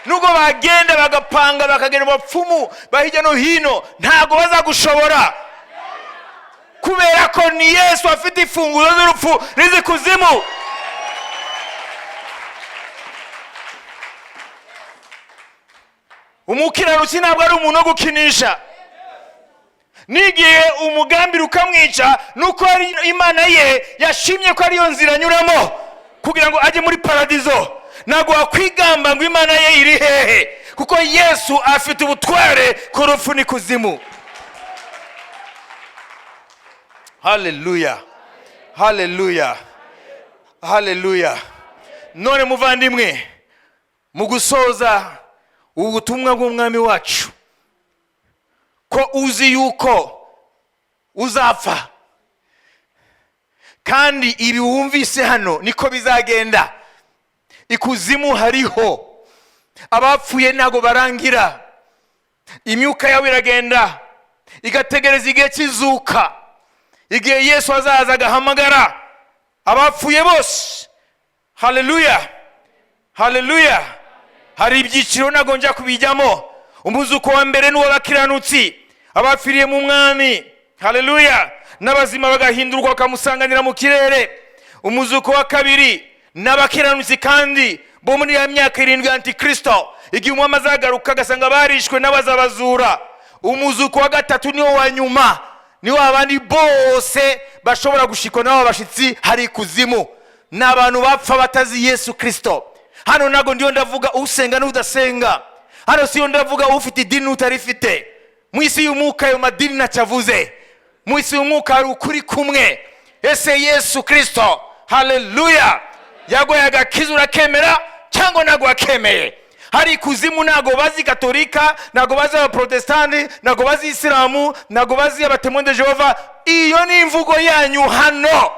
Nubwo bagenda bagapanga bakagenda bapfumu bahijya no hino ntago baza gushobora, kubera ko ni Yesu afite ifunguro z'urupfu n'izikuzimu. Umukiranutsi ntabwo ari umuntu wo gukinisha. Nigiye umugambi ukamwica nuko ari Imana ye yashimye ko ariyo nzira anyuramo kugira ngo ajye muri paradizo. Ntabwo wakwigamba ngo Imana ye iri hehe, kuko Yesu afite ubutware ku rupfu n'ikuzimu. Haleluya, haleluya, haleluya. None muvandimwe, mu gusoza ubutumwa bw'umwami wacu, ko uzi yuko uzapfa, kandi ibi wumvise hano niko bizagenda. Ikuzimu hariho abapfuye ntago barangira, imyuka yawe iragenda igategereza igihe cy'izuka, igihe Yesu azaza agahamagara abapfuye bose. Haleluya, haleluya. Hari ibyiciro ntago njya kubijyamo. Umuzuko wa mbere ni w'abakiranutsi abapfiriye mu mwami, haleluya, n'abazima bagahindurwa bakamusanganira mu kirere. Umuzuko wa kabiri n'abakiranutsi kandi bo muri ya myaka 7 antikristo, igihe umwami azagaruka agasanga barishwe n'abazabazura. Umuzuko wa gatatu niwo wa nyuma, niwo abandi bose bashobora gushikwa n'abo bashitsi hari kuzimu, n'abantu bapfa batazi Yesu Kristo. Hano nago ndiyo ndavuga usenga n'udasenga, hano siyo ndavuga ufite idini n'utarifite. Mwisi y'umuka yo madini ntacavuze, mwisi y'umuka hari ukuri kumwe, ese Yesu Kristo, haleluya, yagoye agakiza urakemera cyangwa ntago akemeye. Hari kuzimu ntago bazi Katolika, ntago bazi Abaprotestanti, ntago bazi Isilamu, ntago bazi Abatemwe de Jehova. Iyo ni imvugo yanyu hano.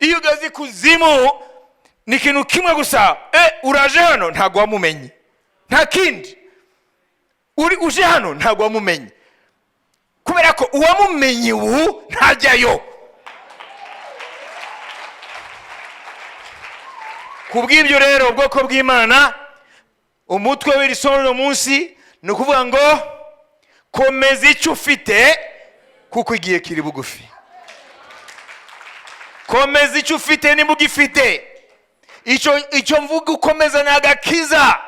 Iyo ugazi kuzimu ni ikintu kimwe gusa, uraje hano ntago wamumenye, nta kindi. Uje hano ntago wamumenye, kubera ko uwamumenye ubu ntajyayo. Kubw'ibyo rero ubwoko bw'Imana, umutwe w'iri somo munsi ni ukuvuga ngo komeza icyo ufite kuko igihe kiri bugufi. Komeza icyo ufite ni bugifite. Icyo mvuga ukomeza ni agakiza,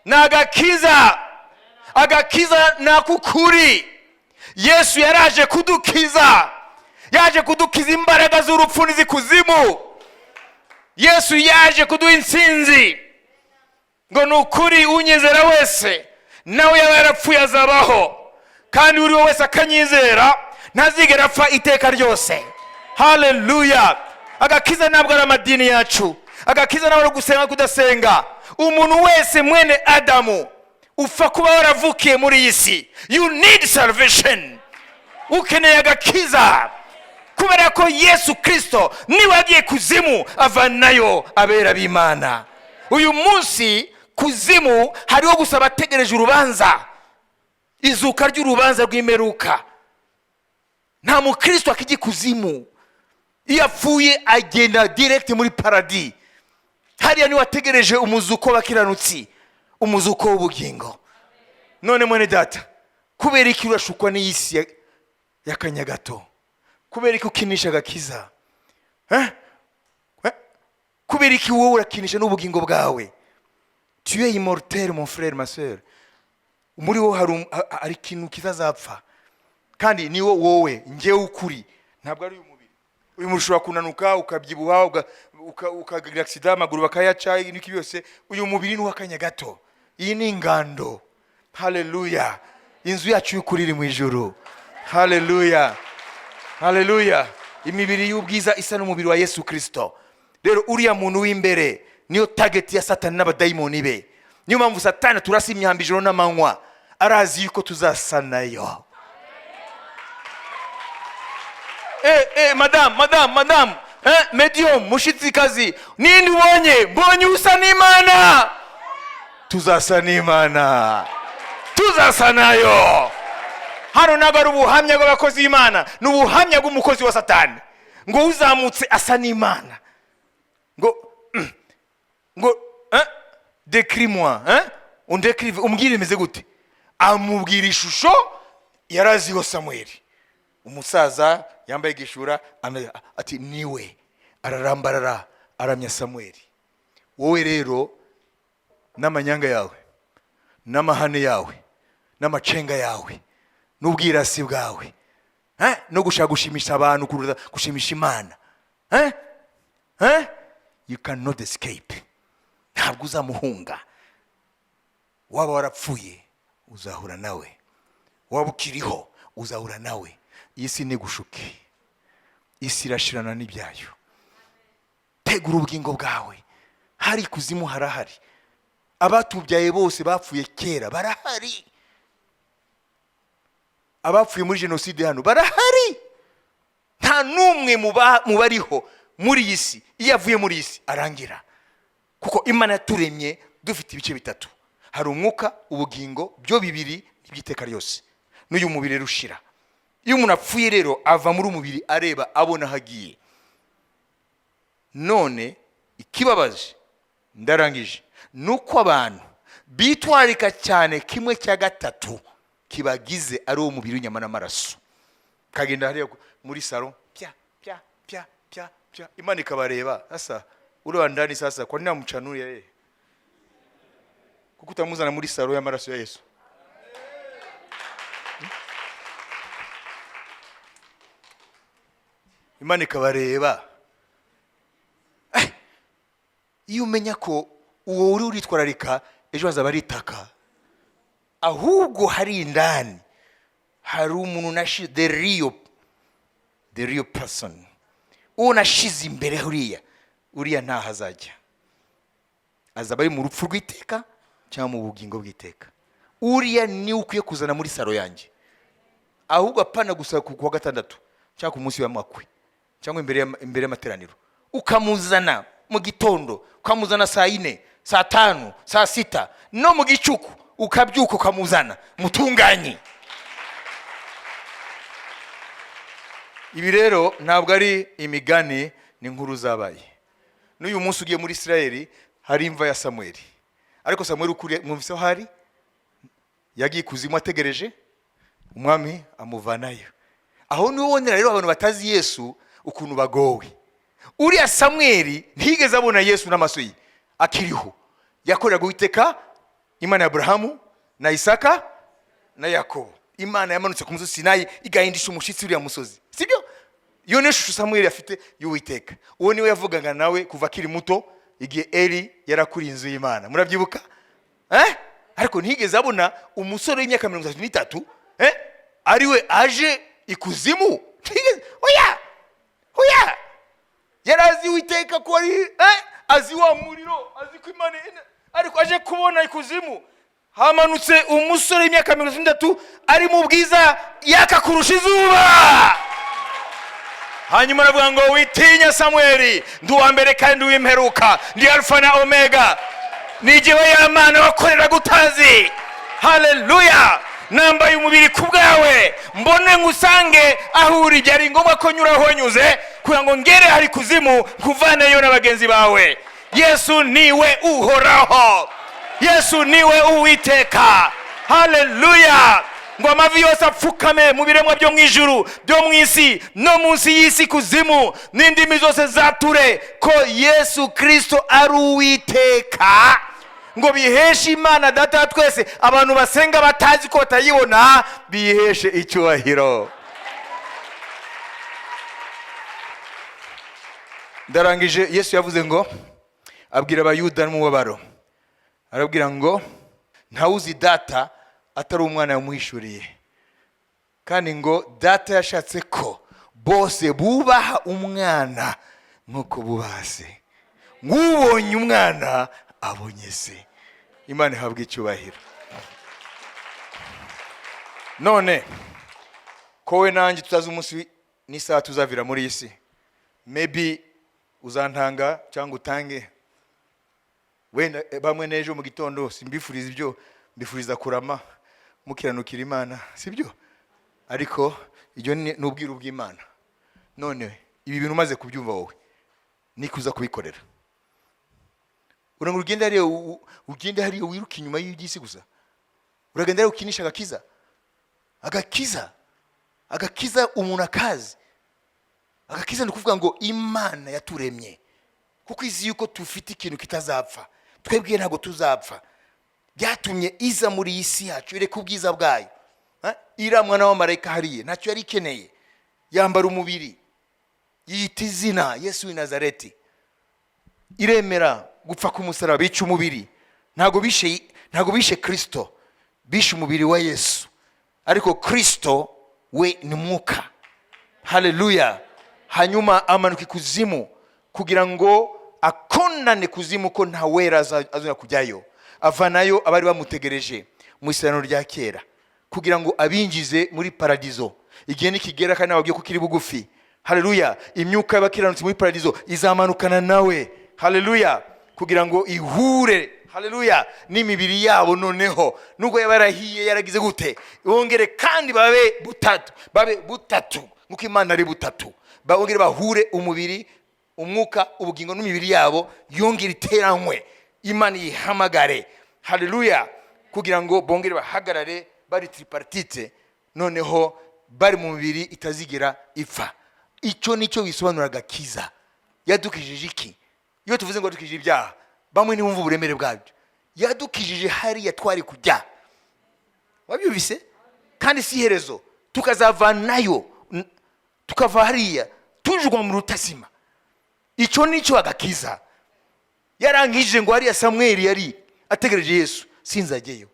ni agakiza. Agakiza na kukuri. Yesu yaraje kudukiza, yaje kudukiza imbaraga z'urupfu n'izikuzimu. Yesu yaje kuduha intsinzi, ngo nukuri unyizera wese nawe yaba yarapfuye azabaho, kandi uri wese akanyizera ntazigera apfa iteka ryose. Haleluya. Agakiza ntabwo ari amadini yacu, agakiza ntabwo ari gusenga kudasenga. Umuntu wese mwene Adamu upfa kuba waravukiye muri iyi si. You need salvation. Ukeneye agakiza, kubera ko Yesu Kristo niwe agiye kuzimu avanayo abera b'Imana. Uyu munsi kuzimu hariho gusa bategereje urubanza, izuka ry'urubanza rw'imeruka. Nta mukristo akijya kuzimu, iyo apfuye agenda direct muri paradis. Hariya niwe ategereje umuzuko w'abakiranutsi, umuzuko w'ubugingo. None mwene data, kubera iki urashukwa n'isi y'akanyagato? Kubera iki ukinisha agakiza? Kubera iki wowe urakinisha n'ubugingo bwawe? Tu es immortel mon frère ma sœur. Muri wo hari ikintu kizazapfa. kandi niwo wowe ngewe ukuri, ntabwo ari uyu mubiri. Uyu mubiri ushobora kunanuka ukabyibuha ukagira accident amaguru bakayaca n'iki byose. Uyu mubiri ni uw'akanya gato. Iyi ni ingando. Haleluya. Inzu yacu y'ukuri iri mu ijuru. Haleluya. Haleluya. Imibiri y'ubwiza isa n'umubiri wa Yesu Kristo. Rero uriya muntu w'imbere niyo target ya Satani n'abadayimoni be. Niyo mpamvu Satani turasa imyambi ijoro n'amanywa, arazi yuko tuzasanayo. Madam, medium, mushitsikazi, nindi ubonye? Mbonye usa n'Imana. Tuzasa n'Imana. Tuzasanayo. Hano ntabwo ari ubuhamya bw'abakozi b'Imana, ni ubuhamya bw'umukozi wa Satani. Ngo uzamutse asa n'Imana. Ngo décris-moi, undécrive, umbwire imeze gute? Amubwira ishusho yaraziho Samweli. Umusaza yambaye igishura ati niwe, ararambarara aramya Samweli. Wowe rero n'amanyanga yawe, n'amahane yawe, n'amacenga yawe, n'ubwirasi bwawe, no gushaka gushimisha abantu kuruta gushimisha Imana, you cannot escape. Ntabwo uzamuhunga. Waba warapfuye uzahura nawe, waba ukiriho uzahura nawe. Isi nigushuke, isi irashirana n'ibyayo. Tegura ubugingo bwawe, hari kuzimu harahari. Abatubyaye bose bapfuye kera barahari. Abapfuye muri genocide hano barahari. Nta numwe mubariho muri isi iyo avuye muri isi arangira. Kuko Imana yaturemye dufite ibice bitatu. Hari umwuka, ubugingo, byo bibiri ibyiteka ryose. N'uyu mubiri rushira. Iyo umuntu apfuye rero ava muri umubiri areba abona hagiye. None ikibabaje ndarangije nuko abantu bitwarika cyane kimwe cya gatatu kibagize ari umubiri w'inyama n'amaraso. Kagenda hariya muri salon pya Imana ikabareba. Sasa uri ndani sasa kwa nini amucanuriye yeye? Kuko utamuzana muri salon y'amaraso ya Yesu. Imana ikabareba. Iyo umenya ko uwo uri uritwararika ejo hazaba aritaka, ahubwo hari indani hari umuntu nashize the real person. Uwo nashize imbere uriya ntaho azajya. Azaba ari mu rupfu rw'iteka cyangwa mu bugingo bw'iteka. Uriya ni ukwiye kuzana muri saro yanjye, ahubwo apana gusa ku wa gatandatu cyangwa ku munsi w'amakwe cyangwa imbere y'amateraniro. Ukamuzana mu gitondo, ukamuzana saa 4, saa 5, saa 6, no mu gicuku ukabyuka ukamuzana mutunganye. Ibi rero ntabwo ari imigani, ni inkuru zabaye. N'uyu munsi ugiye muri Israeli hari imva ya Samweli. Ariko Samweli ukuri mwumvise hari yagiye kuzimu ategereje umwami amuvanayo. Aho niho wonera rero abantu batazi Yesu ukuntu bagowe. Uriya Samweli ntigeze abona Yesu n'amaso ye akiriho. Yakorera guhiteka Imana ya Abrahamu na Isaka na Yakobo. Imana yamanutse ku musozi Sinayi igahindisha umushitsi uriya musozi. Sibyo? Iyo ni ishusho Samweli afite y'Uwiteka. Uwo niwe yavugaga nawe kuva kiri muto igihe Eli yarakuri inzu y'Imana. Murabyibuka? Ariko ntigeze abona umusore w'imyaka 33 ariwe aje ikuzimu. Oya. Yarazi Uwiteka ko ari azi wa muriro, azi ko Imana ariko aje kubona ikuzimu. Hamanutse umusore w'imyaka 33 ari mu bwiza yaka kurusha izuba. Hanyuma aravuga ngo witinya Samweli, ndi uwa mbere kandi w'imperuka, ndi Alfa na Omega, ni jyewe y'Imana wakorera gutazi. Haleluya. Nambaye umubiri kubwawe mbone ngusange aho uri. Byari ngombwa ko nyuraho nyuze kugira ngo ngere hari kuzimu kuvaneyo n'abagenzi bawe. Yesu niwe uhoraho, Yesu niwe Uwiteka. Haleluya. Ngo amavi yose apfukame mu biremwa byo mu ijuru, byo mu isi no munsi y'isi kuzimu, n'indimi zose zature ko Yesu Kristo ari Uwiteka. ngo biheshe Imana Data wa twese, abantu basenga batazi ko batayibona biheshe icyubahiro. Ndarangije. Yesu yavuze ngo, abwira abayuda n'umubabaro, arabwira ngo ntawuzi Data atari umwana yamuhishuriye, kandi ngo Data yashatse ko bose bubaha umwana nk'uko bubaha se. Nk'ubonye umwana abonye se. Imana ihabwa icyubahiro. None kowe nanjye tutazi umunsi n'isaha tuzavira muri iyi si. Maybe uzantanga cyangwa utange. Wenda bamwe nejo mu gitondo simbifuriza ibyo, mbifuriza kurama mukiranukira Imana, sibyo? Ariko ibyo ni ubwiru bw'Imana. None ibi bintu umaze kubyumva wowe nikuza kubikorera. Urango ugenda hariya wiruka inyuma y'igisi gusa. Uragenda rero ukinisha agakiza. Agakiza umuntu akazi. Agakiza ni kuvuga ngo Imana yaturemye, kuko izi yuko tufite ikintu kitazapfa. Twebwe ntago tuzapfa. Byatumye iza muri iyi si yacu ireka ubwiza bwayo. Ira mwana wa marayika hariye ntacyo yari ikeneye. Yambara umubiri, yita izina Yesu w'i Nazareti. Iremera gupfa ku musaraba, bica umubiri. Ntago bishe Kristo, bishe umubiri wa Yesu. Ariko Kristo we ni mwuka. Haleluya. Hanyuma amanuka ikuzimu kugira ngo akonane kuzimu ko nta wera azona kujyayo. Avanayo abari bamutegereje mu isezerano rya kera, kugira ngo abinjize muri paradizo. Igihe nikigera kandi ababwiye ko kiri bugufi. Haleluya. Imyuka y'abakiranutsi muri paradizo izamanukana nawe. Haleluya. Kugira ngo ihure, haleluya, n'imibiri yabo. Noneho nubwo yabarahiye yaragize gute, bongere kandi babe butatu nkuko Imana ari butatu. Bongere bahure umubiri, umwuka, ubugingo n'imibiri yabo, yongere iteranywe. Imana yihamagare. Haleluya. Kugira ngo bongere bahagarare bari tripartite, noneho bari mu mibiri itazigira ipfa. Icyo nicyo bisobanura agakiza. Yadukijije iki? Iyo tuvuze ngo dukijije ibyaha, bamwe ntibumva uburemere bwabyo. Yadukijije hariya twari kujya. Wabyumvise? Kandi si iherezo. Tukazavanayo, tukava hariya tujugwa mu rutasima. Icyo nicyo agakiza. Yarangije ngo hariya Samweli yari ategereje Yesu, sinzageyo.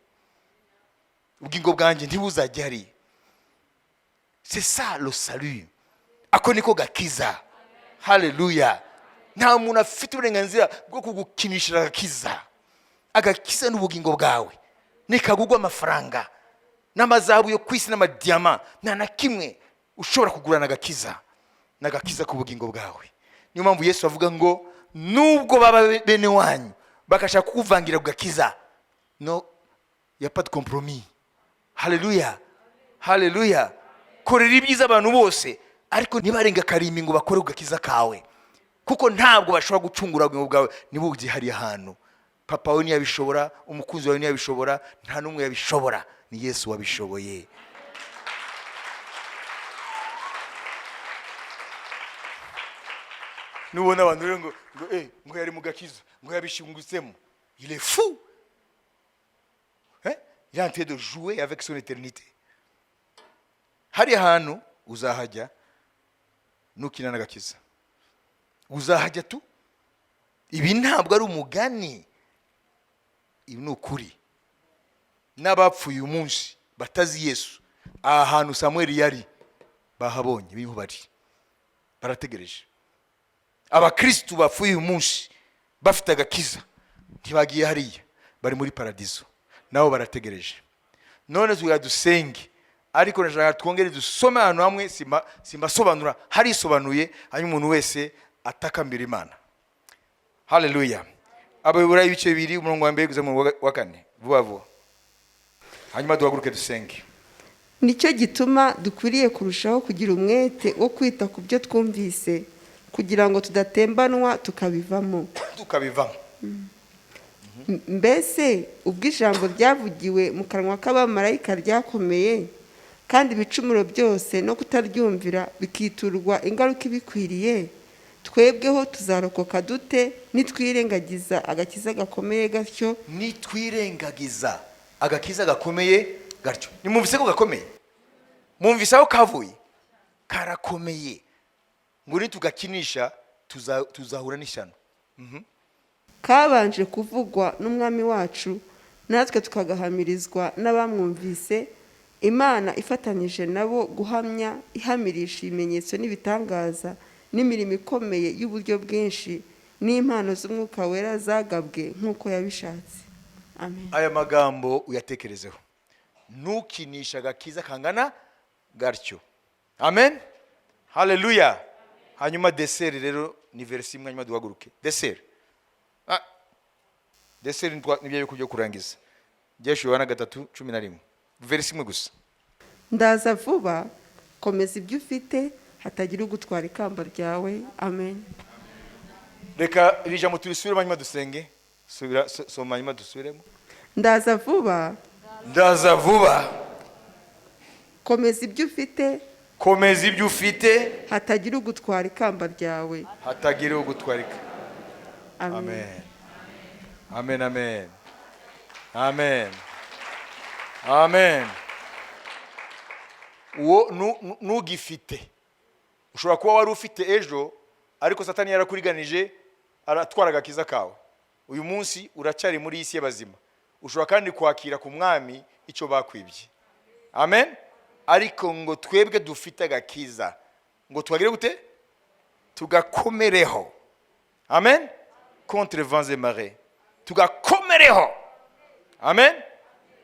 Ubugingo bwanjye ntibuzajye hariya. C'est ça le salut. Ako niko gakiza. Haleluya. Nta muntu afite uburenganzira bwo kugukinishira agakiza. Agakiza n'ubugingo bwawe. Nikagugwa amafaranga n'amazahabu yo kwisi n'amadiyama, nta na kimwe ushobora kugurana agakiza. N'agakiza ku bugingo bwawe. Niyo mpamvu Yesu avuga ngo nubwo baba bene wanyu bakashaka kukuvangira ku gakiza, no, y a pas de compromis. Haleluya. Haleluya. Korera ibyiza abantu bose, ariko ntibarenga karimi ngo bakore ku gakiza kawe, kuko ntabwo bashobora gucungura ubugingo bwawe nibo ugihariye ahantu. Papa we ntiyabishobora, umukunzi wawe ntiyabishobora, nta n'umwe yabishobora, ni Yesu wabishoboye. Nubona abantu rero ngo yari mu gakiza, ngo yabishingusemo, il est fou. Il est en train de jouer avec son éternité. Hari ahantu uzahajya nukina n'agakiza. Uzahajya tu. Ibi ntabwo ari umugani, ibi ni ukuri. N'abapfuye umunsi batazi Yesu, ahantu Samweli yari bahabonye, biho bari barategereje. Abakristo bapfuye umunsi bafite agakiza ntibagiye hariya, bari muri paradizo, nabo barategereje. None dusenge, ariko nashaka twongere dusome ahantu hamwe, simbasobanura, hari isobanuye, hanyuma umuntu wese atakambira Imana. Haleluya. Ababura ibice bibiri umurongo wa mbere kugeza mu wa kane, vuba vuba, hanyuma duhaguruke dusenge. Nicyo gituma dukwiriye kurushaho kugira umwete wo kwita ku byo twumvise, kugira ngo tudatembanwa tukabivamo. Mbese ubwo ijambo ryavugiwe mu kanwa k'abamarayika ryakomeye, kandi ibicumuro byose no kutaryumvira bikiturwa ingaruka ibikwiriye, twebweho tuzarokoka dute nitwirengagiza agakiza gakomeye gatyo? Nitwirengagiza agakiza gakomeye gatyo. Nimumvise ko gakomeye? Mumvise aho kavuye? Karakomeye. Ngo nitugakinisha tuzahura n'ishyano. Kabanje kuvugwa n'umwami wacu, natwe tukagahamirizwa n'abamwumvise, Imana ifatanyije nabo guhamya, ihamirisha ibimenyetso n'ibitangaza n'imirimo ikomeye y'uburyo bwinshi n'impano z'Umwuka Wera zagabwe nk'uko yabishatse. Amen. Aya magambo uyatekerezeho. Ntukinisha agakiza kangana gatyo. Amen. Haleluya. Hanyuma deseri rero ni verse imwe, hanyuma duhaguruke. Deseri. Deseri nibyo yuko byo kurangiza. Yohana 3:11. Verse imwe gusa. Ndaza vuba, komeza ibyo ufite, hatagira ugutwara ikamba ryawe. Amen. Reka rija mu turisubire hanyuma dusenge. Soma hanyuma dusubiremo. Ndaza vuba. Ndaza vuba. Komeza ibyo ufite. Komeza ibyo ufite. Hatagira ugutwara ikamba ryawe. Hatagira ugutwara. Amen. Amen. Amen. Amen. Amen. Uwo nugifite. Ushobora kuba wari ufite ejo, ariko Satani yarakuriganije aratwara agakiza kawe. Uyu munsi uracyari muri isi y'abazima. Ushobora kandi kwakira ku mwami icyo bakwibye. Amen. Ariko ngo twebwe dufite agakiza, ngo twagire gute? Tugakomereho. Amen. Contre vents et marées. Tugakomereho. Amen.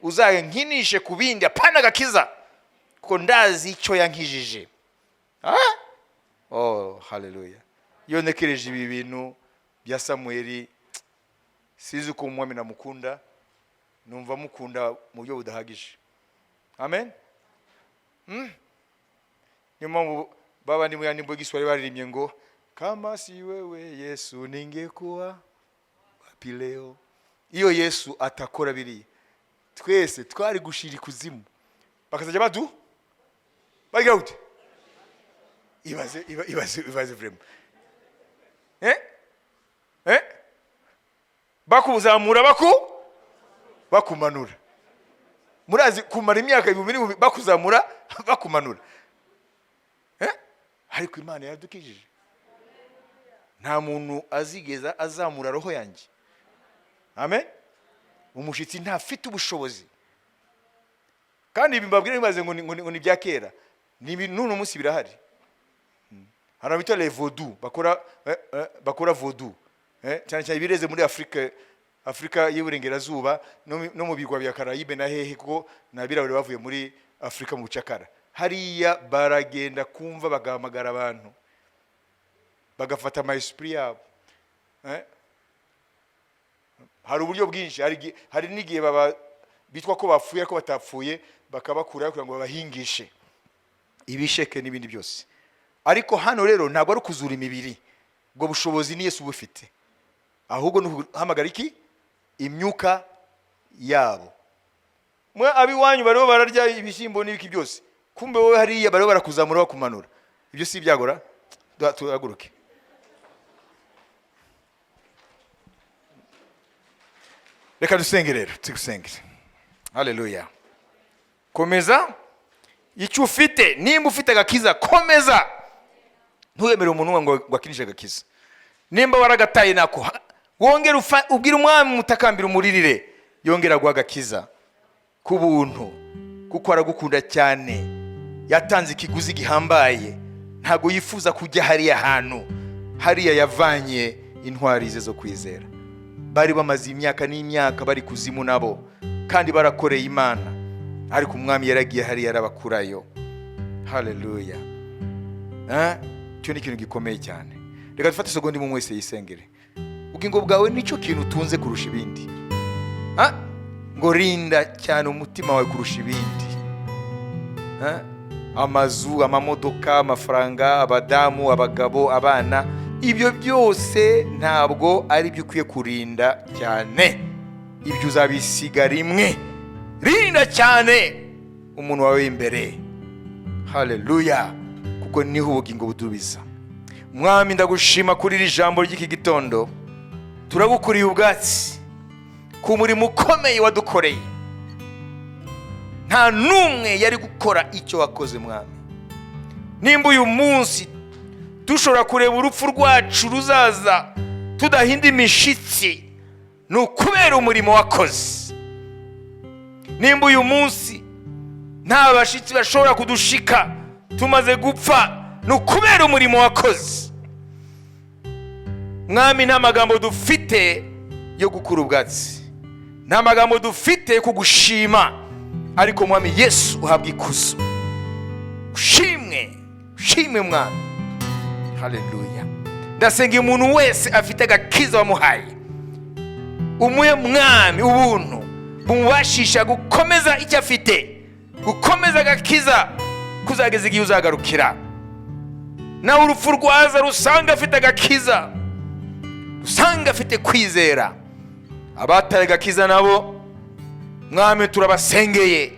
Uzaye nkinishe kubindi apana gakiza, kuko ndazi icyo yankijije. Oh, haleluya. Iyo nekereje ibi bintu bya Samweli, sizi ko umwami namukunda, numva mukunda mu buryo budahagije. Amen. Nyuma baba ndi muyandi mbogi swali baririmbye ngo kama si wewe Yesu ningekuwa wapi leo. Iyo Yesu atakora biri, twese twari gushira kuzimu. Bakazajya badu bagira ute? Ibaze vraiment. Bakuzamura bakumanura. Murazi kumara imyaka 2000 bakuzamura bakumanura. Ariko Imana yadukijije. Nta muntu azigeza azamura roho yanjye. Amen. Umushitsi ntafite ubushobozi. Kandi bimbabwira bimaze ngo ni bya kera. Ni ibintu n'umunsi birahari. Hano bita les vaudou, bakora vaudou. Cyane cyane bireze muri Afrika y'Uburengerazuba no mu bigwa bya Karayibe na hehe, ko nabirabure bavuye muri Afrika mu bucakara. Hariya baragenda kumva bagahamagara abantu, bagafata ama esprit yabo. Hari uburyo bwinshi, hari n'igihe baba bitwa ko bapfuye ko batapfuye, bakabakura kugira ngo babahingishe ibisheke n'ibindi byose. Ariko hano rero ntabwo ari kuzura imibiri, ubwo bushobozi ni Yesu bufite, ahubwo nuhamagara iki? Imyuka yabo. Mwe abiwanyu bariho bararya ibishyimbo n'ibiki byose, kumbe wowe hariya bariho barakuzamura bakumanura. Ibyo si byagora? Tuhaguruke. Reka dusenge rero, tugusengere. Haleluya. Komeza icyo ufite, nimba ufite agakiza komeza. Ntuyemere umuntu ngo akinishe agakiza. Nimba waragataye nako, wongera ubwira umwami mutakambira umuririre, yongera guha agakiza ku buntu, kuko aragukunda cyane. Yatanze ikiguzi gihambaye, ntago yifuza kujya hariya hantu. Hariya yavanye intwari ze zo kwizera. Bari bamaze imyaka n'imyaka bari kuzimu nabo, kandi barakoreye Imana, ariko umwami yaragiye hariya arabakurayo. Haleluya. Cyo ni ikintu gikomeye cyane. Reka dufate segonda mu mwese yisengere. Ubugingo bwawe nicyo kintu utunze kurusha ibindi. Ngo rinda cyane umutima wawe kurusha ibindi. Amazu, amamodoka, amafaranga, abadamu, abagabo, abana, ibyo byose ntabwo ari byo ukwiye kurinda cyane. Ibyo uzabisiga rimwe. Rinda cyane umuntu wawe imbere. Haleluya. Kuko niho ubugingo budubiza. mwami ndagushima kuri iri jambo ry'iki gitondo. Turagukuriye ubwatsi ku murimo ukomeye wadukoreye. Nta numwe yari gukora icyo wakoze mwami. Nimba uyu munsi dushobora kureba urupfu rwacu ruzaza tudahinda imishitsi, ni ukubera umurimo wakoze. Nimba uyu munsi nta bashitsi bashobora kudushika tumaze gupfa, ni ukubera umurimo wakoze. Mwami, nta magambo dufite yo gukura ubwatsi, nta magambo dufite yo kugushima, ariko mwami Yesu uhabwa ikuzo. Ushimwe mwami. Haleluya. Ndasenga umuntu wese afite agakiza wamuhaye, umuhe mwami ubuntu bumubashisha gukomeza icyo afite, gukomeza agakiza kuzageza igihe uzagarukira. Nawe urupfu rwaza rusanga afite agakiza, rusanga afite kwizera. Abataye agakiza nabo mwami turabasengeye,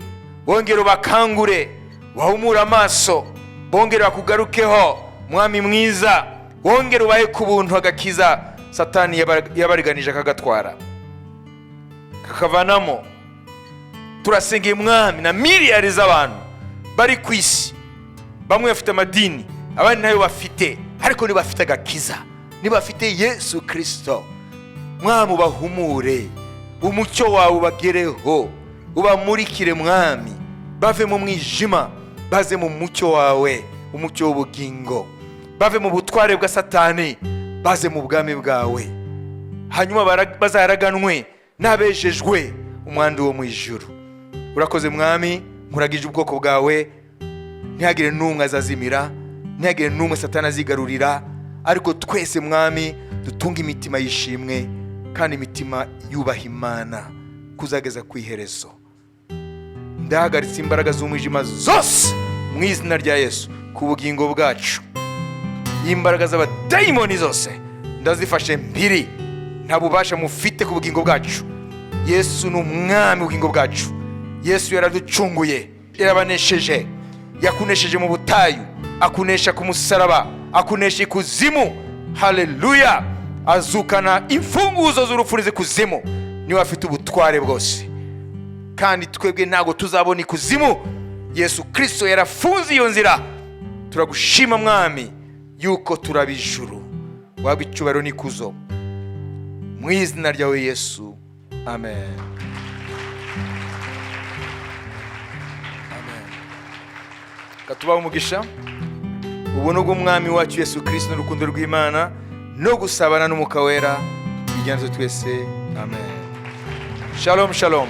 wongere ubakangure, wahumure amaso, bongere bakugarukeho mwami mwiza, wongere ubahe ku buntu agakiza Satani yabariganije akagatwara kakavanamo. Turasengeye mwami na miliyari z'abantu bari ku isi, bamwe bafite amadini abandi nayo bafite, ariko ni bafite agakiza, ni bafite Yesu Kristo. Mwami ubahumure, umucyo wawe ubagereho, ubamurikire mwami, bave mu mwijima baze mu mucyo wawe, umucyo w'ubugingo. Bave mu butware bwa Satani baze mu bwami bwawe, hanyuma bazaraganwe n'abejejwe umwanda wo mu ijuru. Urakoze mwami, nkuragije ubwoko bwawe, ntihagire n'umwe azazimira, ntihagire n'umwe Satani azigarurira, ariko twese mwami dutunga imitima yishimwe kandi imitima yubaha Imana kuzageza ku iherezo. Ndahagaritse imbaraga z'umwijima zose mu izina rya Yesu ku bugingo bwacu. Imbaraga z'abadayimoni zose ndazifashe mpiri, nta bubasha mufite ku bugingo bwacu. Yesu ni umwami w'ubugingo bwacu. Yesu yaraducunguye, yarabanesheje, yakunesheje mu butayu, akunesha ku musaraba, akunesha ikuzimu. Haleluya. Azukana imfunguzo z'urupfu z'ikuzimu. Niwe afite ubutware bwose, kandi twebwe ntago tuzabona ikuzimu. Yesu Kristo yarafunze iyo nzira. Turagushima mwami yuko turabijuru. Waba icyubahiro n'ikuzo mu izina ryawe Yesu, amen. Amen. Katubaho umugisha, ubuntu bw'umwami wacu Yesu Kristo n'urukundo rw'Imana no gusabana n'Umwuka Wera bijyana twese. Amen. Shalom shalom.